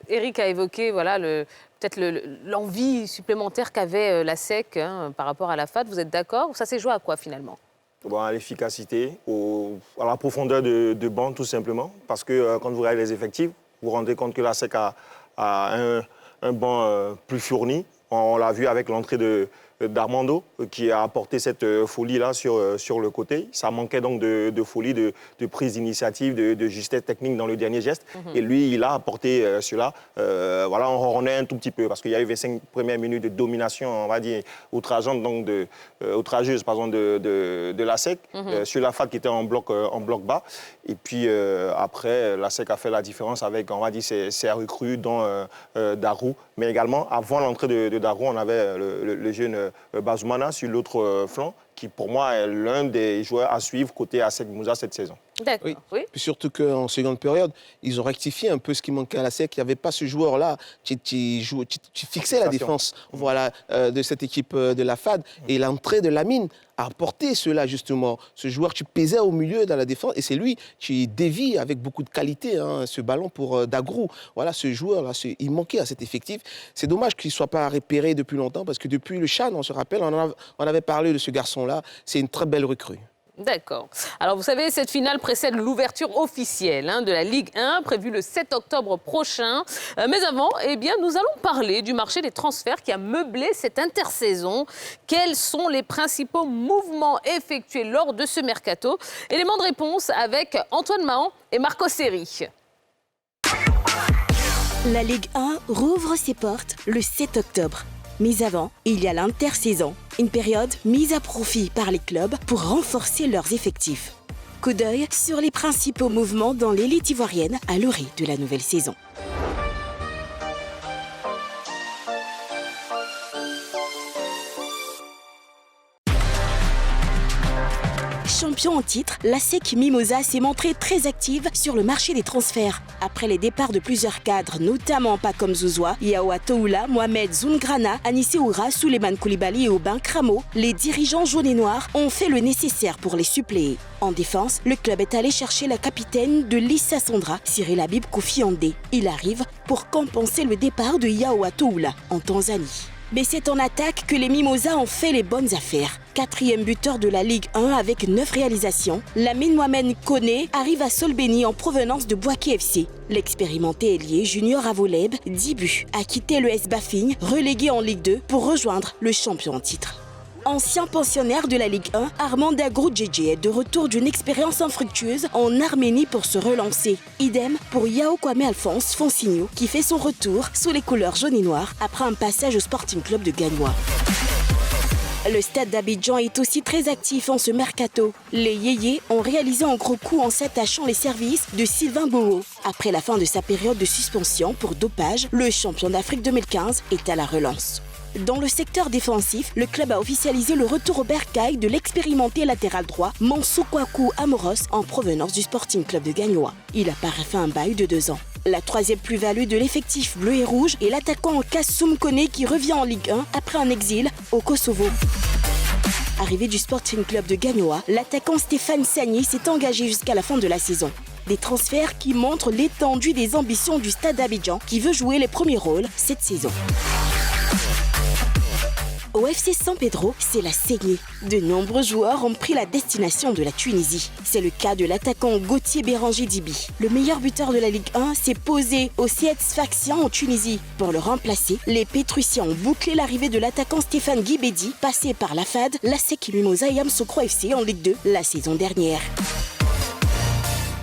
Eric a évoqué peut-être l'envie supplémentaire qu'avait la SEC par rapport à la FAD. Vous êtes d'accord? Ça s'est joué à quoi finalement? À l'efficacité, à la profondeur de banc tout simplement. Parce que quand vous regardez les effectifs, vous vous rendez compte que la SEC a un banc plus fourni. On l'a vu avec l'entrée d'Armando qui a apporté cette folie-là sur le côté. Ça manquait donc de folie, de prise d'initiative, de justesse technique dans le dernier geste. Et lui, il a apporté cela. Voilà, on renaît un tout petit peu parce qu'il y a eu 25 premières minutes de domination, on va dire, outrageuse de la SEC sur la FAD qui était en bloc bas. Et puis après, la SEC a fait la différence avec, on va dire, ses recrues, dont Dagrou. Mais également, avant l'entrée de Dagrou, on avait le jeune Bazoumana sur l'autre flanc, qui pour moi est l'un des joueurs à suivre côté ASEC Mimosa cette saison. D'accord. Oui. Puis surtout qu'en seconde période, ils ont rectifié un peu ce qui manquait à la SEC. Il n'y avait pas ce joueur-là qui fixait la défense de cette équipe de la FAD. Et l'entrée de Lamine a apporté cela, justement. Ce joueur qui pesait au milieu dans la défense. Et c'est lui qui dévie avec beaucoup de qualité ce ballon pour Dagrou. Voilà, ce joueur-là, il manquait à cet effectif. C'est dommage qu'il ne soit pas repéré depuis longtemps, parce que depuis le CHAN, on se rappelle, on avait parlé de ce garçon-là. C'est une très belle recrue. D'accord. Alors, vous savez, cette finale précède l'ouverture officielle de la Ligue 1, prévue le 7 octobre prochain. Mais avant, nous allons parler du marché des transferts qui a meublé cette intersaison. Quels sont les principaux mouvements effectués lors de ce mercato? Élément de réponse avec Antoine Mahan et Marco Seri. La Ligue 1 rouvre ses portes le 7 octobre. Mais avant, il y a l'intersaison, une période mise à profit par les clubs pour renforcer leurs effectifs. Coup d'œil sur les principaux mouvements dans l'élite ivoirienne à l'orée de la nouvelle saison. champion en titre, l'ASEC Mimosa s'est montrée très active sur le marché des transferts. Après les départs de plusieurs cadres, notamment Pacom Zouzoua, Yao Atoula, Mohamed Zoungrana, Anissé Oura, Souleymane Koulibaly et Aubin Cramo, les dirigeants jaunes et noirs ont fait le nécessaire pour les suppléer. En défense, le club est allé chercher la capitaine de l'Issa Sondra, Cyril Habib Kofi Andé. Il arrive pour compenser le départ de Yao Atoula en Tanzanie. Mais c'est en attaque que les Mimosas ont fait les bonnes affaires. 4e buteur de la Ligue 1 avec 9 réalisations, Lamine Mohamed Koné arrive à Solbeni en provenance de Bouaké FC. L'expérimenté ailier Junior Avoleb, 10 buts, a quitté le S Bafing, relégué en Ligue 2 pour rejoindre le champion en titre. Ancien pensionnaire de la Ligue 1, Armand Dagrou-Djedje est de retour d'une expérience infructueuse en Arménie pour se relancer. Idem pour Yao Kwame Alphonse Fonsigno qui fait son retour sous les couleurs jaune et noir après un passage au Sporting Club de Gagnoa. Le stade d'Abidjan est aussi très actif en ce mercato. Les Yéyés ont réalisé un gros coup en s'attachant les services de Sylvain Boho. Après la fin de sa période de suspension pour dopage, le champion d'Afrique 2015 est à la relance. Dans le secteur défensif, le club a officialisé le retour au bercail de l'expérimenté latéral droit Mansour Kwaku Amoros en provenance du Sporting Club de Gagnoa. Il a paraffé un bail de 2 ans. La 3e plus-value de l'effectif bleu et rouge est l'attaquant Kassoum Koné qui revient en Ligue 1 après un exil au Kosovo. Arrivé du Sporting Club de Gagnoa, l'attaquant Stéphane Sagny s'est engagé jusqu'à la fin de la saison. Des transferts qui montrent l'étendue des ambitions du Stade d'Abidjan qui veut jouer les premiers rôles cette saison. Au FC San Pedro, c'est la saignée. De nombreux joueurs ont pris la destination de la Tunisie. C'est le cas de l'attaquant Gauthier Béranger Dibi. Le meilleur buteur de la Ligue 1 s'est posé au CF Sfaxien en Tunisie. Pour le remplacer, les Pétrussiens ont bouclé l'arrivée de l'attaquant Stéphane Guibedi, passé par la FAD, l'ASEC Mimosa et Yamoussoukro FC en Ligue 2 la saison dernière.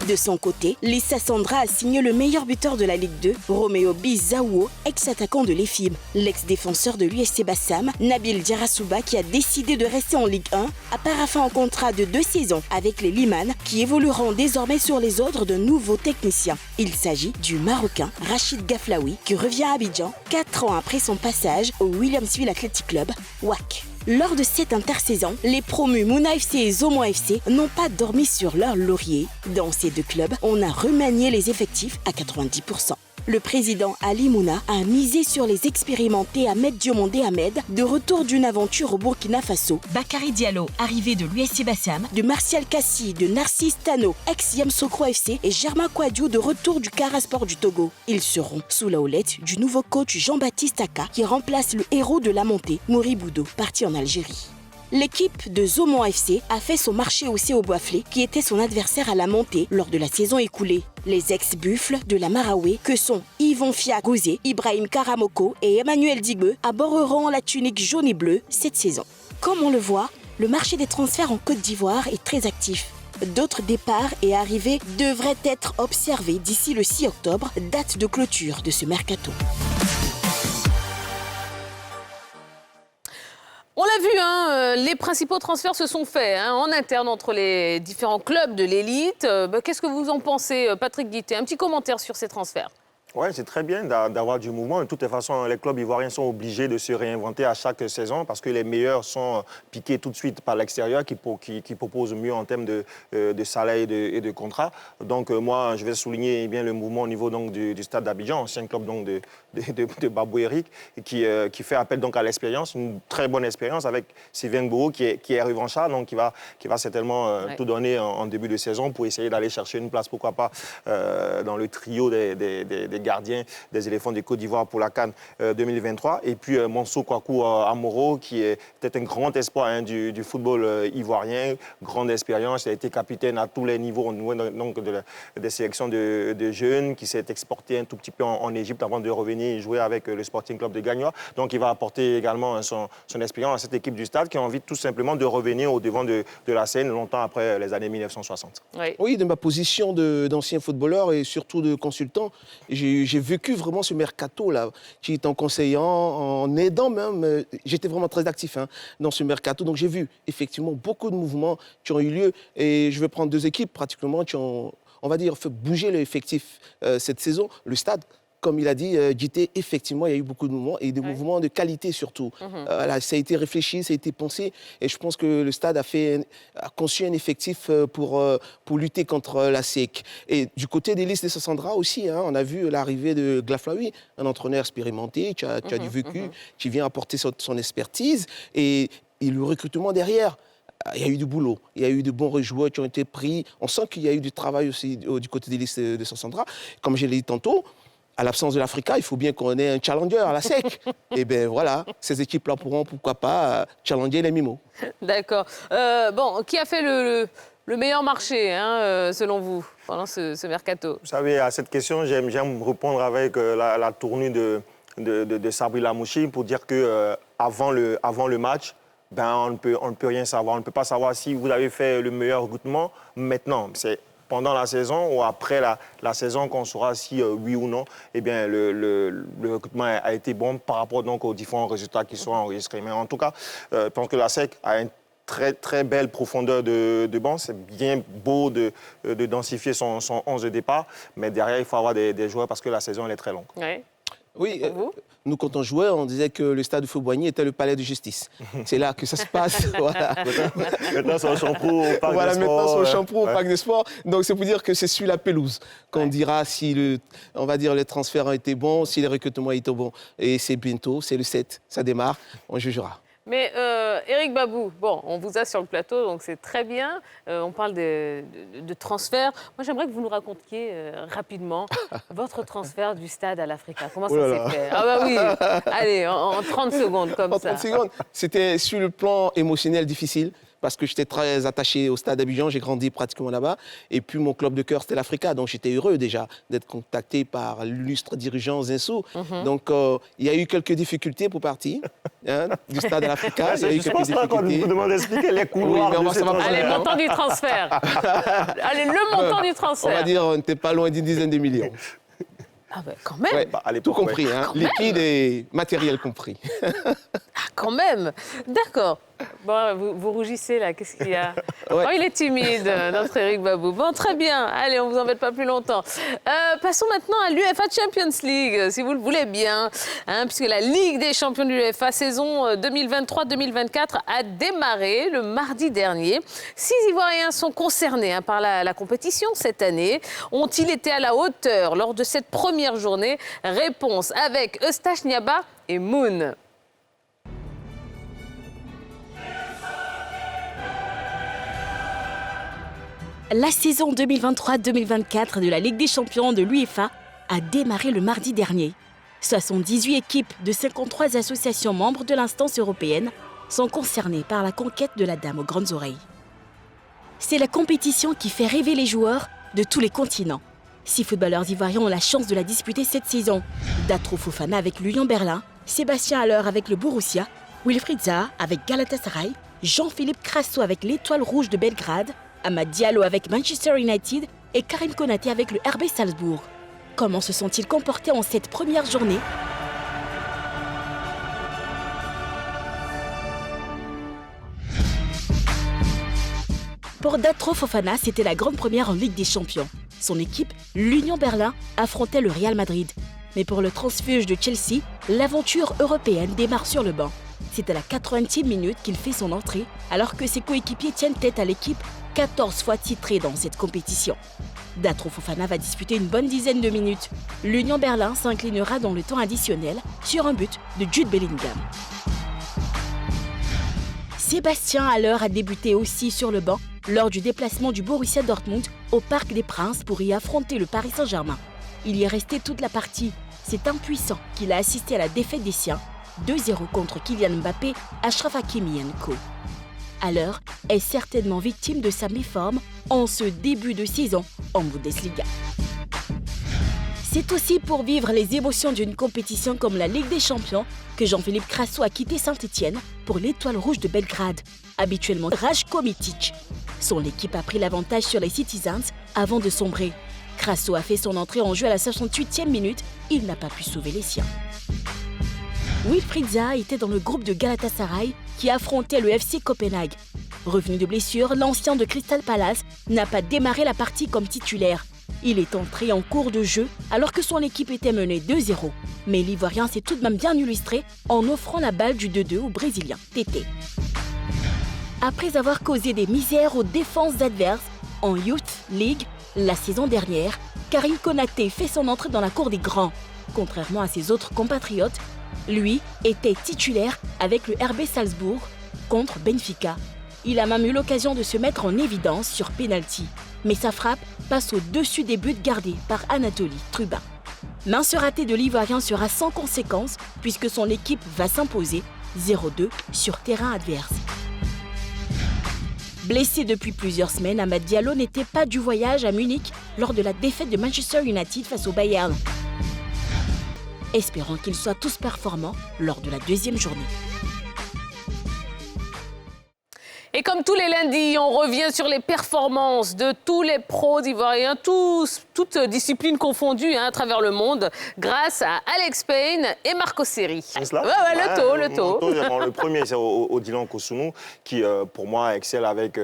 De son côté, l'Issa Sondra a signé le meilleur buteur de la Ligue 2, Roméo Bizaouo, ex-attaquant de l'EFIM. L'ex-défenseur de l'USC Bassam, Nabil Diarrassouba, qui a décidé de rester en Ligue 1, a paraphé un contrat de 2 saisons avec les Liman, qui évolueront désormais sur les ordres d'un nouveau technicien. Il s'agit du Marocain Rachid Gaflaoui, qui revient à Abidjan 4 ans après son passage au Williamsville Athletic Club, WAC. Lors de cette intersaison, les promus Mouna FC et Zomo FC n'ont pas dormi sur leur laurier. Dans ces 2 clubs, on a remanié les effectifs à 90%. Le président Ali Mouna a misé sur les expérimentés Ahmed Diomandé Ahmed, de retour d'une aventure au Burkina Faso, Bakary Diallo, arrivé de l'USC Bassam, de Martial Kassi, de Narcisse Tano, ex-Yamoussoukro FC, et Germain Kouadiou, de retour du Carasport du Togo. Ils seront sous la houlette du nouveau coach Jean-Baptiste Aka, qui remplace le héros de la montée, Mouri Boudo, parti en Algérie. L'équipe de Zomo FC a fait son marché aussi au Boisflé, qui était son adversaire à la montée lors de la saison écoulée. Les ex-buffles de la Maraoué, que sont Yvon Fia-Gouzé, Ibrahim Karamoko et Emmanuel Digbeu, aborderont la tunique jaune et bleue cette saison. Comme on le voit, le marché des transferts en Côte d'Ivoire est très actif. D'autres départs et arrivées devraient être observés d'ici le 6 octobre, date de clôture de ce mercato. On l'a vu, les principaux transferts se sont faits en interne entre les différents clubs de l'élite. Qu'est-ce que vous en pensez, Patrick Guité? Un petit commentaire sur ces transferts. Oui, c'est très bien d'avoir du mouvement. De toute façon, les clubs ivoiriens sont obligés de se réinventer à chaque saison parce que les meilleurs sont piqués tout de suite par l'extérieur qui proposent mieux en termes de salaire et de contrat. Donc moi, je vais souligner bien le mouvement au niveau donc, du stade d'Abidjan, ancien club donc, de Babou Eric, qui fait appel donc, à l'expérience, une très bonne expérience avec Sylvain Boho qui est revanchard, donc qui va certainement tout donner en début de saison pour essayer d'aller chercher une place, pourquoi pas, dans le trio des gardien des éléphants de Côte d'Ivoire pour la CAN 2023. Et puis Mansour Kwaku Amoro, qui est peut-être un grand espoir du football ivoirien, grande expérience. Il a été capitaine à tous les niveaux, au niveau donc, des sélections de jeunes, qui s'est exporté un tout petit peu en Égypte avant de revenir jouer avec le Sporting Club de Gagnoa. Donc il va apporter également son expérience à cette équipe du stade qui a envie tout simplement de revenir au devant de la scène longtemps après les années 1960. Oui, de ma position d'ancien footballeur et surtout de consultant, j'ai vécu vraiment ce mercato-là, qui est en conseillant, en aidant même. J'étais vraiment très actif dans ce mercato. Donc j'ai vu effectivement beaucoup de mouvements qui ont eu lieu. Et je vais prendre 2 équipes pratiquement qui ont, on va dire, fait bouger l'effectif cette saison. Le Stade, comme il a dit, JT, effectivement, il y a eu beaucoup de mouvements et des mouvements de qualité surtout. Voilà, ça a été réfléchi, ça a été pensé et je pense que le stade a conçu un effectif pour lutter contre la SEC. Et du côté des listes de Sassandra aussi, on a vu l'arrivée de Glaflaoui, un entraîneur expérimenté, qui a du vécu, qui vient apporter son expertise et le recrutement derrière. Il y a eu du boulot, il y a eu de bons joueurs qui ont été pris. On sent qu'il y a eu du travail aussi du côté des listes de Sassandra. Comme je l'ai dit tantôt, à l'absence de l'Africa, il faut bien qu'on ait un challenger à la SEC. Et bien voilà, ces équipes-là pourront, pourquoi pas, challenger les Mimos. D'accord. Bon, qui a fait le meilleur marché, selon vous, pendant ce mercato? Vous savez, à cette question, j'aime répondre avec la tournure de Sabri Lamouchi pour dire qu'avant le match, on ne peut rien savoir. On ne peut pas savoir si vous avez fait le meilleur recrutement maintenant. C'est pendant la saison ou après la saison qu'on saura si oui ou non, eh bien, le recrutement a été bon par rapport donc, aux différents résultats qui sont enregistrés. Mais en tout cas, je pense que la SEC a une très, très belle profondeur de banc. C'est bien beau de densifier son 11 de départ, mais derrière, il faut avoir des joueurs parce que la saison elle est très longue. Ouais. Oui, nous, quand on jouait, on disait que le stade de Fauboigny était le palais de justice. C'est là que ça se passe. Voilà. Maintenant, c'est au Champrou, au Parc des Sports. Maintenant, c'est au Champrou, au Parc des Sports. Donc, c'est pour dire que c'est sur la pelouse qu'on dira si on va dire les transferts ont été bons, si les recrutements ont été bons. Et c'est bientôt, c'est le 7, ça démarre, on jugera. Mais Éric Babou, bon, on vous a sur le plateau, donc c'est très bien. On parle de transfert. Moi, j'aimerais que vous nous racontiez rapidement votre transfert du stade à l'Africa. Comment ça s'est fait? Ah bah oui, allez, en 30 secondes comme ça. En 30 secondes, c'était sur le plan émotionnel difficile. Parce que j'étais très attaché au stade d'Abidjan, j'ai grandi pratiquement là-bas. Et puis mon club de cœur, c'était l'Africa. Donc j'étais heureux déjà d'être contacté par l'illustre dirigeant Zinsou. Donc il y a eu quelques difficultés pour partir du stade à l'Africa. Je pense pas qu'on vous demande d'expliquer les couloirs. Allez, le montant du transfert. Allez, le montant du transfert. On va dire, on n'était pas loin d'une dizaine de millions. Ah ben quand même. Ouais, tout compris, liquide et matériel compris. Ah quand même. D'accord. Bon, vous rougissez là, qu'est-ce qu'il y a? Oh, il est timide, notre Éric Babou. Bon, très bien. Allez, on ne vous embête pas plus longtemps. Passons maintenant à l'UEFA Champions League, si vous le voulez bien. Puisque la Ligue des champions de l'UEFA saison 2023-2024 a démarré le mardi dernier. 6 Ivoiriens sont concernés par la compétition cette année. Ont-ils été à la hauteur lors de cette première journée? Réponse avec Eustache Niaba et Moon. La saison 2023-2024 de la Ligue des champions de l'UEFA a démarré le mardi dernier. 78 équipes de 53 associations membres de l'instance européenne sont concernées par la conquête de la dame aux grandes oreilles. C'est la compétition qui fait rêver les joueurs de tous les continents. 6 footballeurs ivoiriens ont la chance de la disputer cette saison. Datro Fofana avec l'Union Berlin, Sébastien Haller avec le Borussia, Wilfried Zaha avec Galatasaray, Jean-Philippe Crasso avec l'Étoile Rouge de Belgrade, Amad Diallo avec Manchester United et Karim Konaté avec le RB Salzbourg. Comment se sont-ils comportés en cette première journée? Pour Datro Fofana, c'était la grande première en Ligue des Champions. Son équipe, l'Union Berlin, affrontait le Real Madrid. Mais pour le transfuge de Chelsea, l'aventure européenne démarre sur le banc. C'est à la 80e minute qu'il fait son entrée, alors que ses coéquipiers tiennent tête à l'équipe 14 fois titrée dans cette compétition. Datro Fofana va disputer une bonne dizaine de minutes. L'Union Berlin s'inclinera dans le temps additionnel sur un but de Jude Bellingham. Sébastien Haller a débuté aussi sur le banc lors du déplacement du Borussia Dortmund au Parc des Princes pour y affronter le Paris Saint-Germain. Il y est resté toute la partie. C'est impuissant qu'il a assisté à la défaite des siens, 2-0 contre Kylian Mbappé, Achraf Hakimi & Co. Haller est certainement victime de sa méforme en ce début de saison en Bundesliga. C'est aussi pour vivre les émotions d'une compétition comme la Ligue des Champions que Jean-Philippe Crasso a quitté Saint-Étienne pour l'Étoile Rouge de Belgrade, habituellement Rajko Mitic. Son équipe a pris l'avantage sur les Citizens avant de sombrer. Crasso a fait son entrée en jeu à la 68e minute, il n'a pas pu sauver les siens. Wilfried Zaha était dans le groupe de Galatasaray qui affrontait le FC Copenhague. Revenu de blessure, l'ancien de Crystal Palace n'a pas démarré la partie comme titulaire. Il est entré en cours de jeu alors que son équipe était menée 2-0. Mais l'Ivoirien s'est tout de même bien illustré en offrant la balle du 2-2 au Brésilien, Tété. Après avoir causé des misères aux défenses adverses en Youth League la saison dernière, Karim Konaté fait son entrée dans la cour des grands. Contrairement à ses autres compatriotes, lui était titulaire avec le RB Salzbourg contre Benfica. Il a même eu l'occasion de se mettre en évidence sur pénalty, mais sa frappe passe au-dessus des buts gardés par Anatoly Trubin. L'un ce raté de l'Ivoirien sera sans conséquence puisque son équipe va s'imposer 0-2 sur terrain adverse. Blessé depuis plusieurs semaines, Amad Diallo n'était pas du voyage à Munich lors de la défaite de Manchester United face au Bayern. Espérons qu'ils soient tous performants lors de la deuxième journée. Et comme tous les lundis, on revient sur les performances de tous les pros ivoiriens, toutes disciplines confondues à travers le monde, grâce à Alex Payne et Marco Seri. C'est cela ? Le taux. Le premier, c'est Odilon Kosunu, qui, pour moi, excelle avec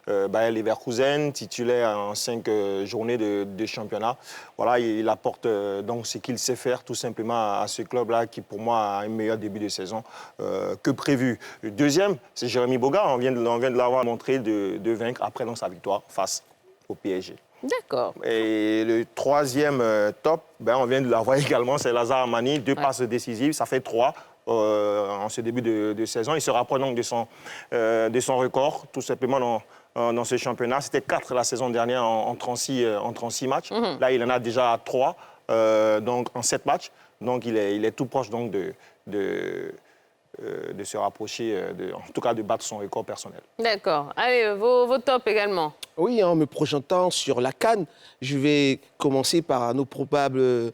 Bayer Leverkusen, titulaire en 5 journées de championnat. Voilà, il apporte donc ce qu'il sait faire, tout simplement, à ce club-là, qui, pour moi, a un meilleur début de saison que prévu. Le deuxième, c'est Jérémy Boga. On vient de l'avoir montré de vaincre après donc, sa victoire face au PSG. D'accord. Et le troisième top, on vient de l'avoir également, c'est Lazare Amani, 2 passes décisives, ça fait 3 en ce début de saison. Il se rapproche donc de son record, tout simplement dans ce championnat. C'était 4 la saison dernière en 36 matchs. Là, il en a déjà 3 donc en 7 matchs. Donc, il est tout proche donc, de se rapprocher, en tout cas de battre son record personnel. D'accord. Allez, vos tops également. Oui, en me projetant sur la CAN, je vais commencer par nos probables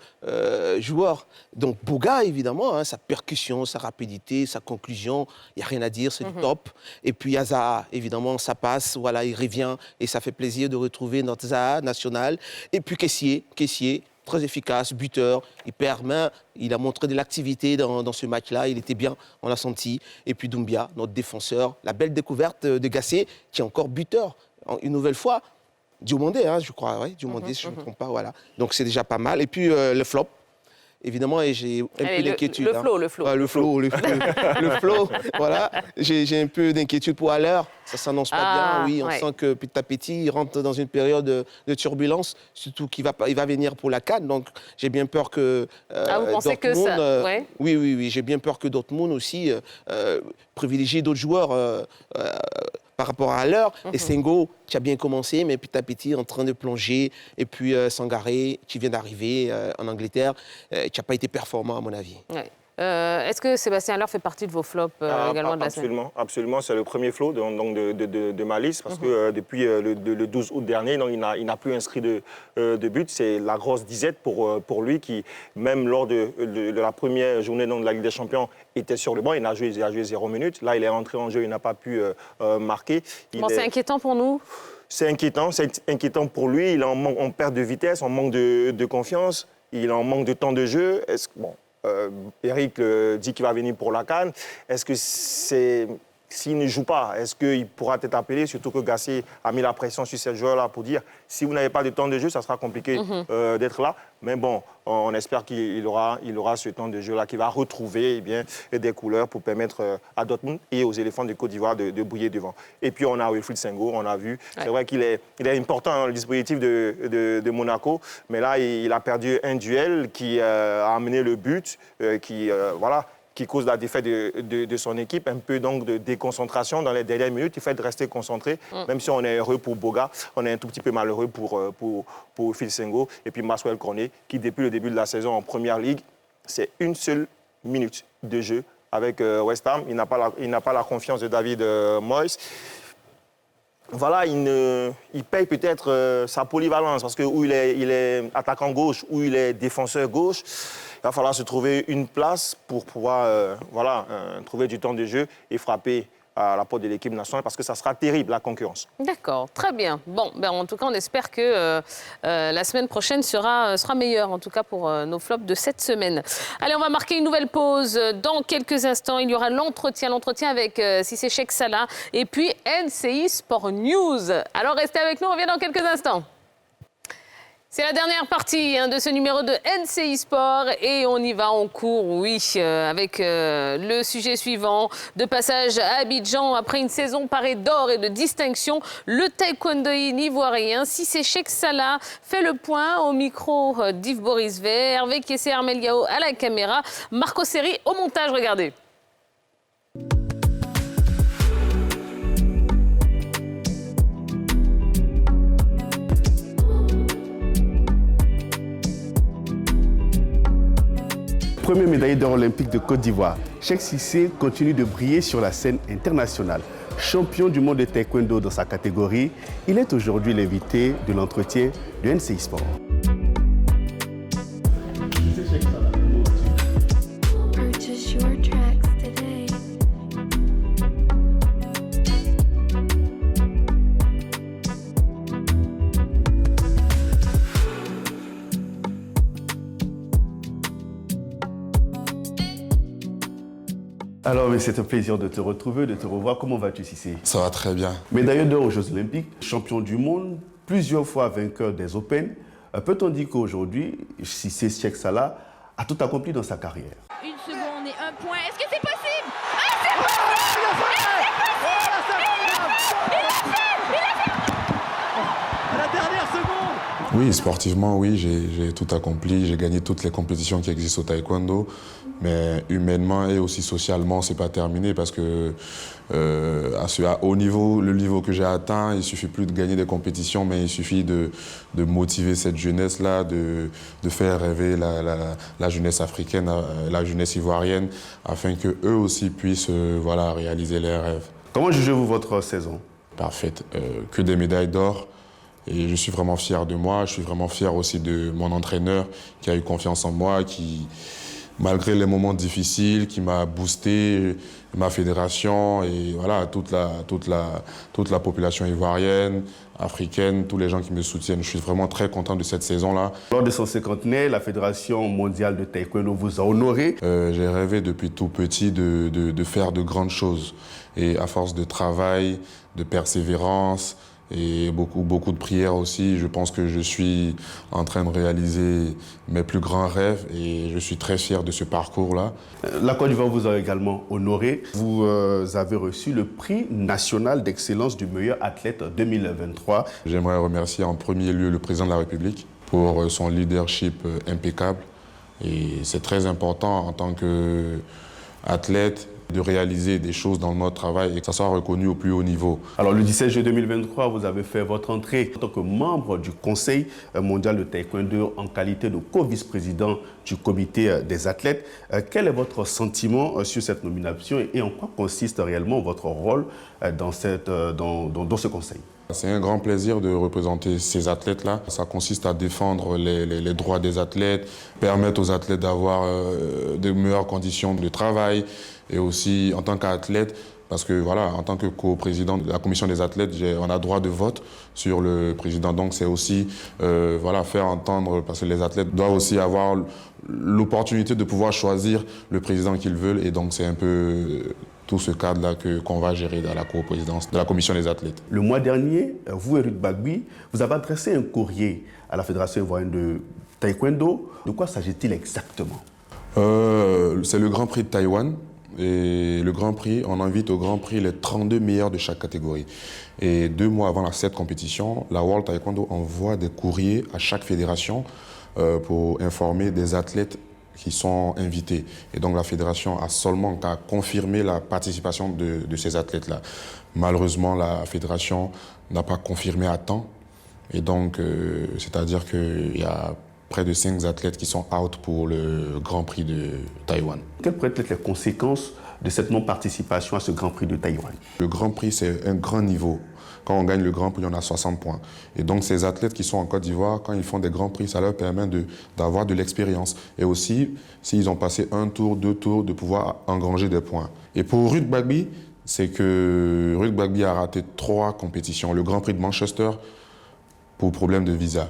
joueurs. Donc Boga, évidemment, sa percussion, sa rapidité, sa conclusion, il n'y a rien à dire, c'est du top. Et puis Zaha, évidemment, ça passe, voilà, il revient et ça fait plaisir de retrouver notre Zaha national. Et puis Kessié, très efficace, buteur, il perd main, il a montré de l'activité dans ce match-là, il était bien, on l'a senti. Et puis Doumbia, notre défenseur, la belle découverte de Gassé, qui est encore buteur. Une nouvelle fois, Diomandé, je crois, Diomandé, si je ne me trompe pas, voilà. Donc c'est déjà pas mal. Et puis le flop, évidemment, et j'ai un peu d'inquiétude. Le flow, voilà. J'ai un peu d'inquiétude pour Haller. Ça ne s'annonce pas bien, oui. On sent que petit à petit, il rentre dans une période de turbulence, surtout qu'il va venir pour la CAN. Donc, j'ai bien peur que vous pensez que ça Oui, j'ai bien peur que Dortmund aussi privilégie d'autres joueurs par rapport à Haller. Et Sengo, qui a bien commencé, mais petit à petit, en train de plonger. Et puis Sangaré, qui vient d'arriver en Angleterre, qui n'a pas été performant, à mon avis. Ouais. Est-ce que Sébastien Haller fait partie de vos flops également de la semaine ? Absolument. C'est le premier flop de ma liste parce que depuis le 12 août dernier, donc, il n'a plus inscrit de but. C'est la grosse disette pour lui qui, même lors de la première journée de la Ligue des Champions, était sur le banc. Il a joué 0 minutes. Là, il est rentré en jeu, il n'a pas pu marquer. C'est inquiétant pour nous ? C'est inquiétant pour lui. Il est en perte de vitesse, en manque de confiance. Il est en manque de temps de jeu. Eric dit qu'il va venir pour la CAN. Est-ce que s'il ne joue pas, est-ce qu'il pourra être appelé? Surtout que Gassé a mis la pression sur ces joueurs-là pour dire si vous n'avez pas de temps de jeu, ça sera compliqué d'être là. Mais bon, on espère qu'il aura ce temps de jeu-là, qu'il va retrouver des couleurs pour permettre à Dortmund et aux éléphants de Côte d'Ivoire de briller devant. Et puis on a Wilfried Sengo, on a vu. C'est vrai qu'il est important dans le dispositif de Monaco, mais là, il a perdu un duel qui a amené le but, qui cause la défaite de son équipe, un peu donc de déconcentration dans les dernières minutes. Il faut rester concentré, même si on est heureux pour Boga, on est un tout petit peu malheureux pour Phil Sengo. Et puis Maxwell Cornet, qui depuis le début de la saison en Première Ligue, c'est une seule minute de jeu avec West Ham. Il n'a pas la confiance de David Moyes. Voilà, il paye peut-être sa polyvalence, parce que où il est attaquant gauche, où il est défenseur gauche, il va falloir se trouver une place pour pouvoir trouver du temps de jeu et frapper à la porte de l'équipe nationale, parce que ça sera terrible, la concurrence. D'accord, très bien. Bon, en tout cas, on espère que la semaine prochaine sera meilleure, en tout cas pour nos flops de cette semaine. Allez, on va marquer une nouvelle pause. Dans quelques instants, il y aura l'entretien avec Cissé Cheikh Salah et puis NCI Sport News. Alors, restez avec nous, on revient dans quelques instants. C'est la dernière partie de ce numéro de NCI Sport et on y va en cours, oui, avec le sujet suivant. De passage à Abidjan, après une saison parée d'or et de distinction, le taekwondoïne ivoirien Cissé Cheikh Salah fait le point au micro d'Yves Boris Vert, Hervé Kessé Armeliao à la caméra, Marco Seri au montage, regardez. Premier médaillé d'or olympique de Côte d'Ivoire, Cheikh Cissé continue de briller sur la scène internationale. Champion du monde de taekwondo dans sa catégorie, il est aujourd'hui l'invité de l'entretien de NCI Sport. Alors, mais c'est un plaisir de te retrouver, de te revoir. Comment vas-tu, Cissé? Ça va très bien. Médaillé d'or aux Jeux Olympiques, champion du monde, plusieurs fois vainqueur des Open. Peut-on dire qu'aujourd'hui, Cissé Cheikh Salah a tout accompli dans sa carrière? Une seconde et un point. Est-ce que c'est possible? Ah, c'est possible! Il l'a fait! À la dernière seconde! Oui, sportivement, oui, j'ai tout accompli. J'ai gagné toutes les compétitions qui existent au taekwondo. Mais humainement et aussi socialement, c'est pas terminé parce que au niveau, le niveau que j'ai atteint, il suffit plus de gagner des compétitions, mais il suffit de motiver cette jeunesse-là, de faire rêver la jeunesse africaine, la jeunesse ivoirienne, afin qu'eux aussi puissent réaliser leurs rêves. Comment jugez-vous votre saison? Parfaite. Que des médailles d'or. Et je suis vraiment fier de moi. Je suis vraiment fier aussi de mon entraîneur qui a eu confiance en moi, qui, malgré les moments difficiles, qui m'a boosté, ma fédération et voilà, toute la population ivoirienne, africaine, tous les gens qui me soutiennent. Je suis vraiment très content de cette saison-là. Lors de son cinquantenaire, la Fédération mondiale de taekwondo vous a honoré. J'ai rêvé depuis tout petit de faire de grandes choses. Et à force de travail, de persévérance, et beaucoup de prières aussi. Je pense que je suis en train de réaliser mes plus grands rêves et je suis très fier de ce parcours-là. La Côte d'Ivoire vous a également honoré. Vous avez reçu le prix national d'excellence du meilleur athlète 2023. J'aimerais remercier en premier lieu le président de la République pour son leadership impeccable. Et c'est très important en tant qu'athlète de réaliser des choses dans notre travail et que ça soit reconnu au plus haut niveau. Alors le 17 juillet 2023, vous avez fait votre entrée en tant que membre du Conseil mondial de taekwondo en qualité de co-vice-président du comité des athlètes. Quel est votre sentiment sur cette nomination et en quoi consiste réellement votre rôle dans ce conseil? C'est un grand plaisir de représenter ces athlètes-là. Ça consiste à défendre les droits des athlètes, permettre aux athlètes d'avoir de meilleures conditions de travail et aussi en tant qu'athlète, parce que voilà, en tant que co-président de la commission des athlètes, on a droit de vote sur le président. Donc c'est aussi faire entendre, parce que les athlètes doivent aussi avoir l'opportunité de pouvoir choisir le président qu'ils veulent. Et donc c'est un peu tout ce cadre-là qu'on va gérer dans la co-présidence de la commission des athlètes. Le mois dernier, vous et Ruth Bagby, vous avez adressé un courrier à la Fédération ivoirienne de taekwondo. De quoi s'agit-il exactement? C'est le Grand Prix de Taïwan. Et le Grand Prix, on invite au Grand Prix les 32 meilleurs de chaque catégorie. Et 2 mois avant cette compétition, la World Taekwondo envoie des courriers à chaque fédération pour informer des athlètes qui sont invités. Et donc la fédération a seulement qu'à confirmer la participation de ces athlètes-là. Malheureusement, la fédération n'a pas confirmé à temps. Et donc, c'est-à-dire qu'il y a près de 5 athlètes qui sont out pour le Grand Prix de Taïwan. Quelles pourraient être les conséquences de cette non-participation à ce Grand Prix de Taïwan? Le Grand Prix, c'est un grand niveau. Quand on gagne le Grand Prix, on a 60 points. Et donc, ces athlètes qui sont en Côte d'Ivoire, quand ils font des Grands Prix, ça leur permet d'avoir de l'expérience. Et aussi, s'ils ont passé 1 tour, 2 tours, de pouvoir engranger des points. Et pour Ruth Bagby, c'est que Ruth Bagby a raté 3 compétitions. Le Grand Prix de Manchester pour problème de visa.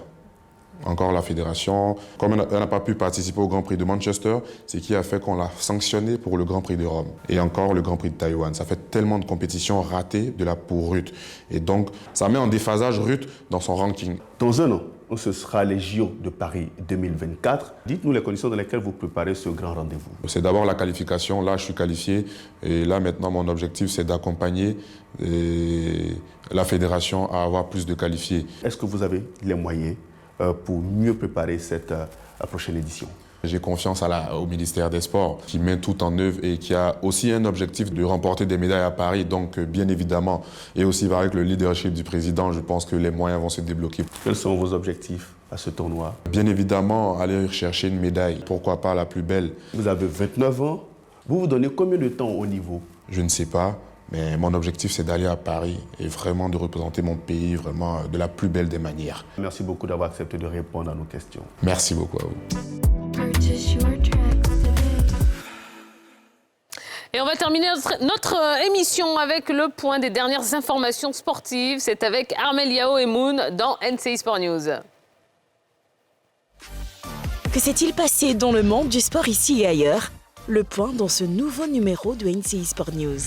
Encore la fédération, comme elle n'a pas pu participer au Grand Prix de Manchester, c'est ce qui a fait qu'on l'a sanctionné pour le Grand Prix de Rome. Et encore le Grand Prix de Taïwan. Ça fait tellement de compétitions ratées de là pour Ruth. Et donc, ça met en déphasage Ruth dans son ranking. Dans un an, ce sera les JO de Paris 2024. Dites-nous les conditions dans lesquelles vous préparez ce grand rendez-vous. C'est d'abord la qualification. Là, je suis qualifié. Et là, maintenant, mon objectif, c'est d'accompagner la fédération à avoir plus de qualifiés. Est-ce que vous avez les moyens pour mieux préparer cette prochaine édition? J'ai confiance au ministère des Sports qui met tout en œuvre et qui a aussi un objectif de remporter des médailles à Paris. Donc, bien évidemment, et aussi avec le leadership du président, je pense que les moyens vont se débloquer. Quels sont vos objectifs à ce tournoi? Bien évidemment, aller chercher une médaille. Pourquoi pas la plus belle? Vous avez 29 ans. Vous vous donnez combien de temps au niveau? Je ne sais pas. Mais mon objectif, c'est d'aller à Paris et vraiment de représenter mon pays vraiment de la plus belle des manières. Merci beaucoup d'avoir accepté de répondre à nos questions. Merci beaucoup à vous. Et on va terminer notre émission avec le point des dernières informations sportives. C'est avec Armel Yao et Moon dans NCI Sport News. Que s'est-il passé dans le monde du sport ici et ailleurs? Le point dans ce nouveau numéro de NCI Sport News.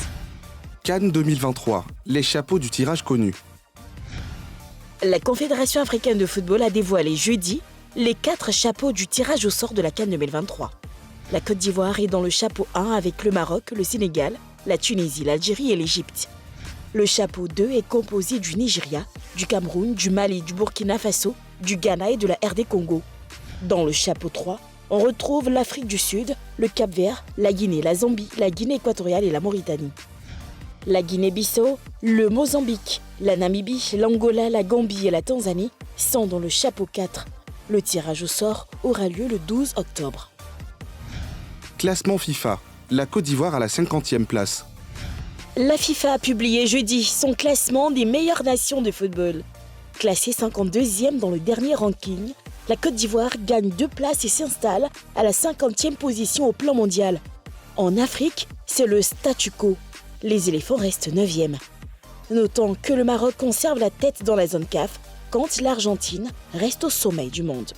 Cannes 2023, les chapeaux du tirage connus. La Confédération africaine de football a dévoilé jeudi les 4 chapeaux du tirage au sort de la Cannes 2023. La Côte d'Ivoire est dans le chapeau 1 avec le Maroc, le Sénégal, la Tunisie, l'Algérie et l'Égypte. Le chapeau 2 est composé du Nigeria, du Cameroun, du Mali, du Burkina Faso, du Ghana et de la RD Congo. Dans le chapeau 3, on retrouve l'Afrique du Sud, le Cap-Vert, la Guinée, la Zambie, la Guinée équatoriale et la Mauritanie. La Guinée-Bissau, le Mozambique, la Namibie, l'Angola, la Gambie et la Tanzanie sont dans le chapeau 4. Le tirage au sort aura lieu le 12 octobre. Classement FIFA, la Côte d'Ivoire à la 50e place. La FIFA a publié jeudi son classement des meilleures nations de football. Classée 52e dans le dernier ranking, la Côte d'Ivoire gagne 2 places et s'installe à la 50e position au plan mondial. En Afrique, c'est le statu quo. Les éléphants restent 9e. Notons que le Maroc conserve la tête dans la zone CAF, quand l'Argentine reste au sommet du monde.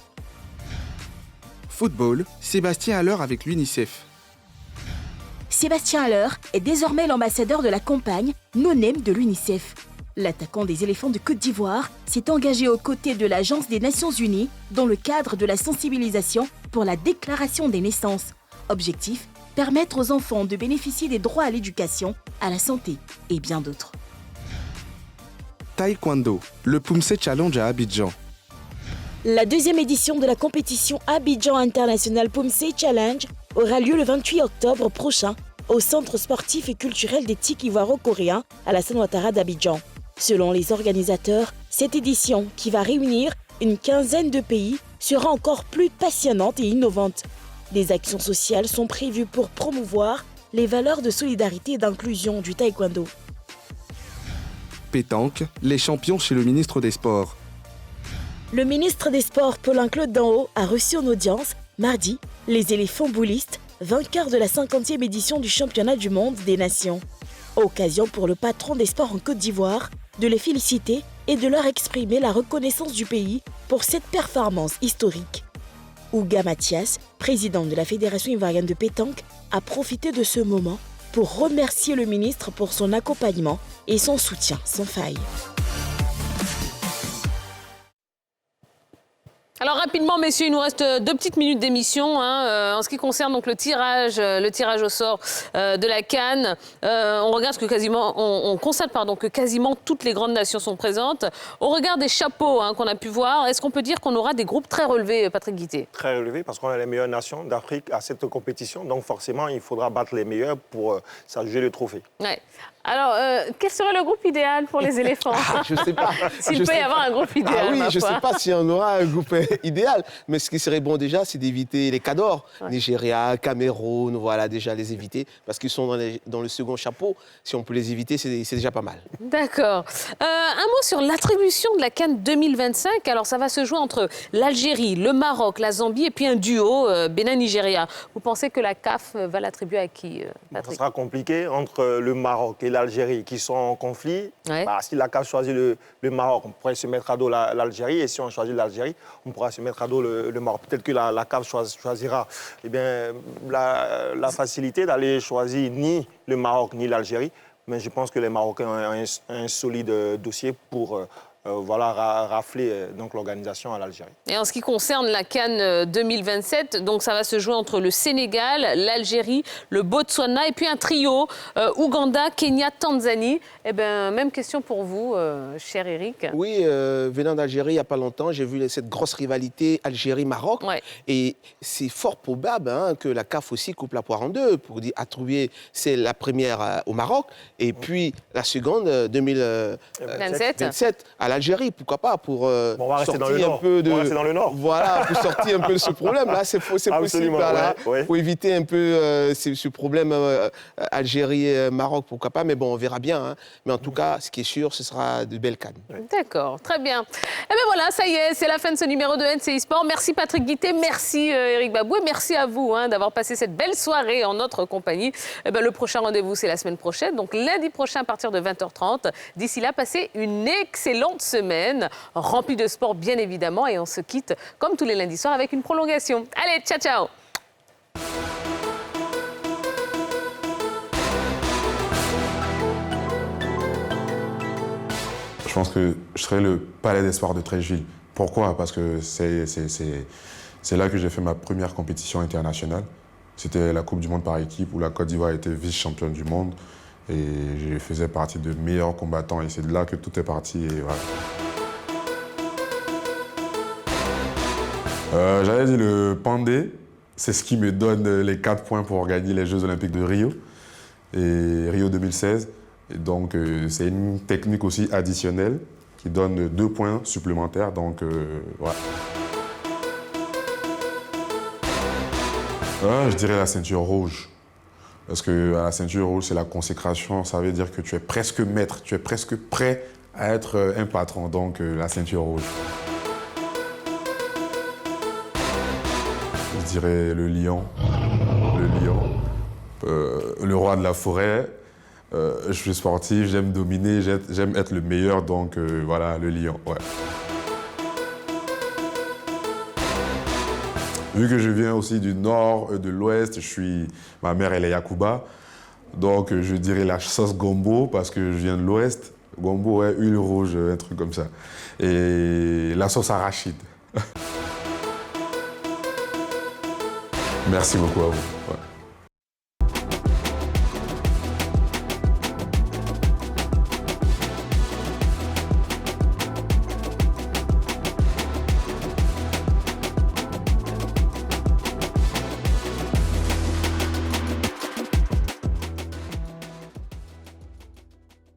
Football, Sébastien Haller avec l'UNICEF. Sébastien Haller est désormais l'ambassadeur de la campagne No Name de l'UNICEF. L'attaquant des éléphants de Côte d'Ivoire s'est engagé aux côtés de l'Agence des Nations Unies dans le cadre de la sensibilisation pour la déclaration des naissances. Objectif, permettre aux enfants de bénéficier des droits à l'éducation, à la santé et bien d'autres. Taekwondo, le Pumse Challenge à Abidjan. La 2e édition de la compétition Abidjan International Pumse Challenge aura lieu le 28 octobre prochain au Centre sportif et culturel d'éthique ivoiro-coréen à la Ouattara d'Abidjan. Selon les organisateurs, cette édition, qui va réunir une quinzaine de pays, sera encore plus passionnante et innovante. Des actions sociales sont prévues pour promouvoir les valeurs de solidarité et d'inclusion du taekwondo. Pétanque, les champions chez le ministre des Sports. Le ministre des Sports, Paulin-Claude Danhaut, a reçu en audience, mardi, les éléphants boulistes, vainqueurs de la 50e édition du championnat du monde des nations. Occasion pour le patron des sports en Côte d'Ivoire de les féliciter et de leur exprimer la reconnaissance du pays pour cette performance historique. Ouga Mathias, président de la Fédération ivoirienne de pétanque, a profité de ce moment pour remercier le ministre pour son accompagnement et son soutien sans faille. Alors rapidement, messieurs, il nous reste 2 petites minutes d'émission en ce qui concerne donc le tirage au sort de la CAN. On regarde on constate que quasiment toutes les grandes nations sont présentes. Au regard des chapeaux qu'on a pu voir, est-ce qu'on peut dire qu'on aura des groupes très relevés, Patrick Guité? Très relevés parce qu'on a les meilleures nations d'Afrique à cette compétition. Donc forcément, il faudra battre les meilleurs pour s'adjuger le trophée. Ouais. Alors, quel serait le groupe idéal pour les éléphants? Je ne sais pas. S'il peut y avoir un groupe idéal. Ah oui, je ne sais pas s'il y en aura un groupe idéal. Mais ce qui serait bon déjà, c'est d'éviter les cadors. Ouais. Nigeria, Cameroun, voilà, déjà les éviter. Parce qu'ils sont dans le second chapeau. Si on peut les éviter, c'est déjà pas mal. D'accord. Un mot sur l'attribution de la CAN 2025. Alors, ça va se jouer entre l'Algérie, le Maroc, la Zambie et puis un duo Bénin-Nigeria. Vous pensez que la CAF va l'attribuer à qui, Patrick? Ça sera compliqué entre le Maroc et l'Algérie qui sont en conflit. Ouais. Si la CAF choisit le Maroc, on pourrait se mettre à dos l'Algérie. Et si on choisit l'Algérie, on pourra se mettre à dos le Maroc. Peut-être que la CAF choisira la facilité d'aller choisir ni le Maroc ni l'Algérie. Mais je pense que les Marocains ont un solide dossier pour rafler donc l'organisation à l'Algérie. Et en ce qui concerne la CAN 2027, donc ça va se jouer entre le Sénégal, l'Algérie, le Botswana et puis un trio Ouganda, Kenya, Tanzanie. Eh bien, même question pour vous, cher Eric. Oui, venant d'Algérie il n'y a pas longtemps, j'ai vu cette grosse rivalité Algérie-Maroc. Ouais. Et c'est fort probable que la CAF aussi coupe la poire en deux pour attribuer c'est la première au Maroc et puis la seconde 2027 à l'Algérie, pourquoi pas, pour sortir un peu de... On va rester dans le Nord. Voilà, pour sortir un peu de ce problème-là, c'est possible. Voilà, pour éviter un peu ce problème Algérie-Maroc, pourquoi pas, mais bon, on verra bien. Hein. Mais en tout cas, ce qui est sûr, ce sera de belles cannes. D'accord, très bien. Et bien voilà, ça y est, c'est la fin de ce numéro de NCI Sport. Merci Patrick Guité, merci Eric Babou, et merci à vous d'avoir passé cette belle soirée en notre compagnie. Et bien, le prochain rendez-vous, c'est la semaine prochaine, donc lundi prochain à partir de 20h30. D'ici là, passez une excellente semaine, remplie de sport bien évidemment, et on se quitte comme tous les lundis soirs avec une prolongation. Allez, ciao, ciao! Je pense que je serai le palais des sports de Treichville. Pourquoi? Parce que c'est là que j'ai fait ma première compétition internationale. C'était la Coupe du Monde par équipe où la Côte d'Ivoire était vice-championne du monde. Et je faisais partie de meilleurs combattants et c'est de là que tout est parti. Et voilà. J'avais dit le pandé, c'est ce qui me donne les 4 points pour gagner les Jeux Olympiques de Rio et Rio 2016. Et donc c'est une technique aussi additionnelle qui donne 2 points supplémentaires. Donc voilà. Je dirais la ceinture rouge. Parce que la ceinture rouge, c'est la consécration. Ça veut dire que tu es presque maître, tu es presque prêt à être un patron. Donc la ceinture rouge. Je dirais le lion. Le roi de la forêt. Je suis sportif, j'aime dominer, j'aime être le meilleur. Donc voilà, le lion. Ouais. Vu que je viens aussi du nord, de l'ouest, ma mère elle est Yakuba, donc je dirais la sauce gombo parce que je viens de l'ouest. Gombo, ouais, huile rouge, un truc comme ça. Et la sauce arachide. Merci beaucoup à vous. Ouais.